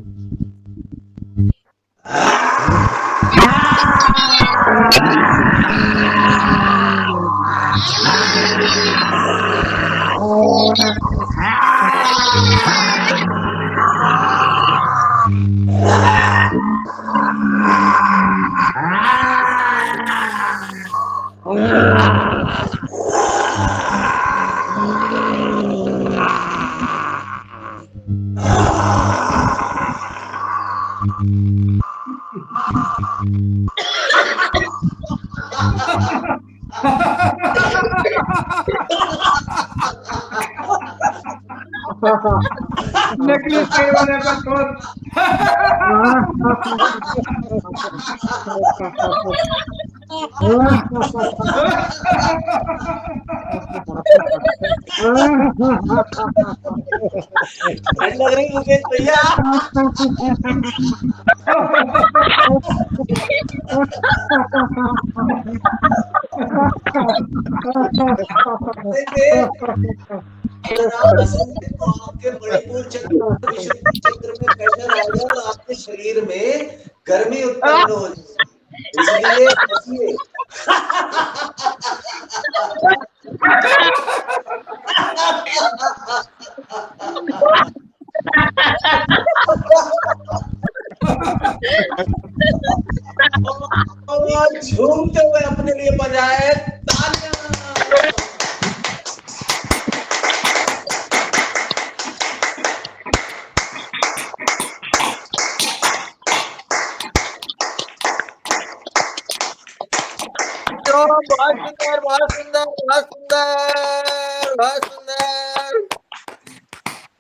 नकली शेर वाले का कौन। लग रही मुकेश भैया। आपके मणिपुर चक्र में प्रेशर आएगा तो आपके शरीर में गर्मी उत्पन्न हो जाएगी, इसलिए हंसिए। और झूमते हुए अपने लिए बजाए तालियां। बहुत सुंदर बहुत सुंदर बहुत सुंदर बहुत सुंदर।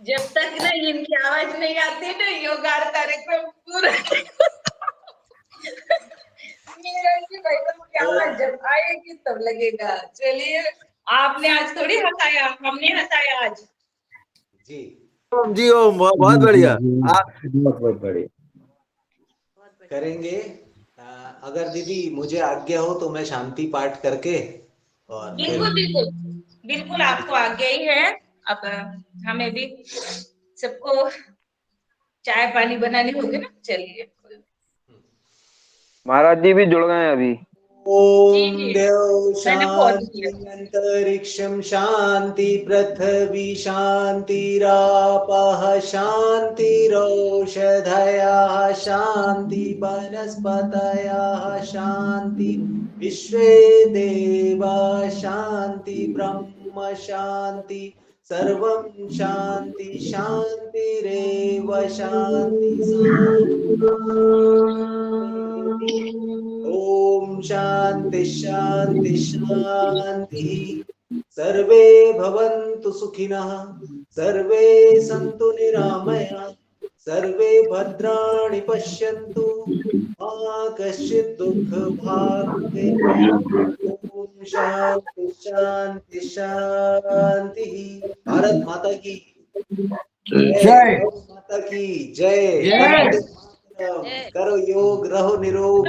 जब तक ना इनकी आवाज नहीं आती ना योगार कार्यक्रम पूरा की आवाज जब आएगी तब लगेगा। चलिए आपने आज थोड़ी हंसाया, हमने हंसाया आज। जी जी ओम बहुत बढ़िया। बहुत बढ़िया करेंगे। अगर दीदी मुझे आज्ञा हो तो मैं शांति पाठ करके और बिल्कुल बिल्कुल बिल्कुल आपको आज्ञा ही है। अब हमें भी सबको चाय पानी बनानी होगी ना। चलिए महाराज जी भी जुड़ गए हैं अभी। ओम देव शांति अंतरिक्षम शांति पृथ्वी शांतिरापः शांतिरौषधयः शांति वनस्पतयः शांति विश्वे देवा शांति ब्रह्म शांति सर्वं शांति शांतिरेव शांति। ओम शांति शांति शांति। सर्वे भवन्तु सुखिनः सर्वे सन्तु निरामयाः सर्वे भद्राणि पश्यन्तु मा कश्चित् दुःखभाग् भवेत्। ओम शांति शांति शांति। भारत माता की जय। गौ माता की जय। जय। करो योग, रहो निरोग।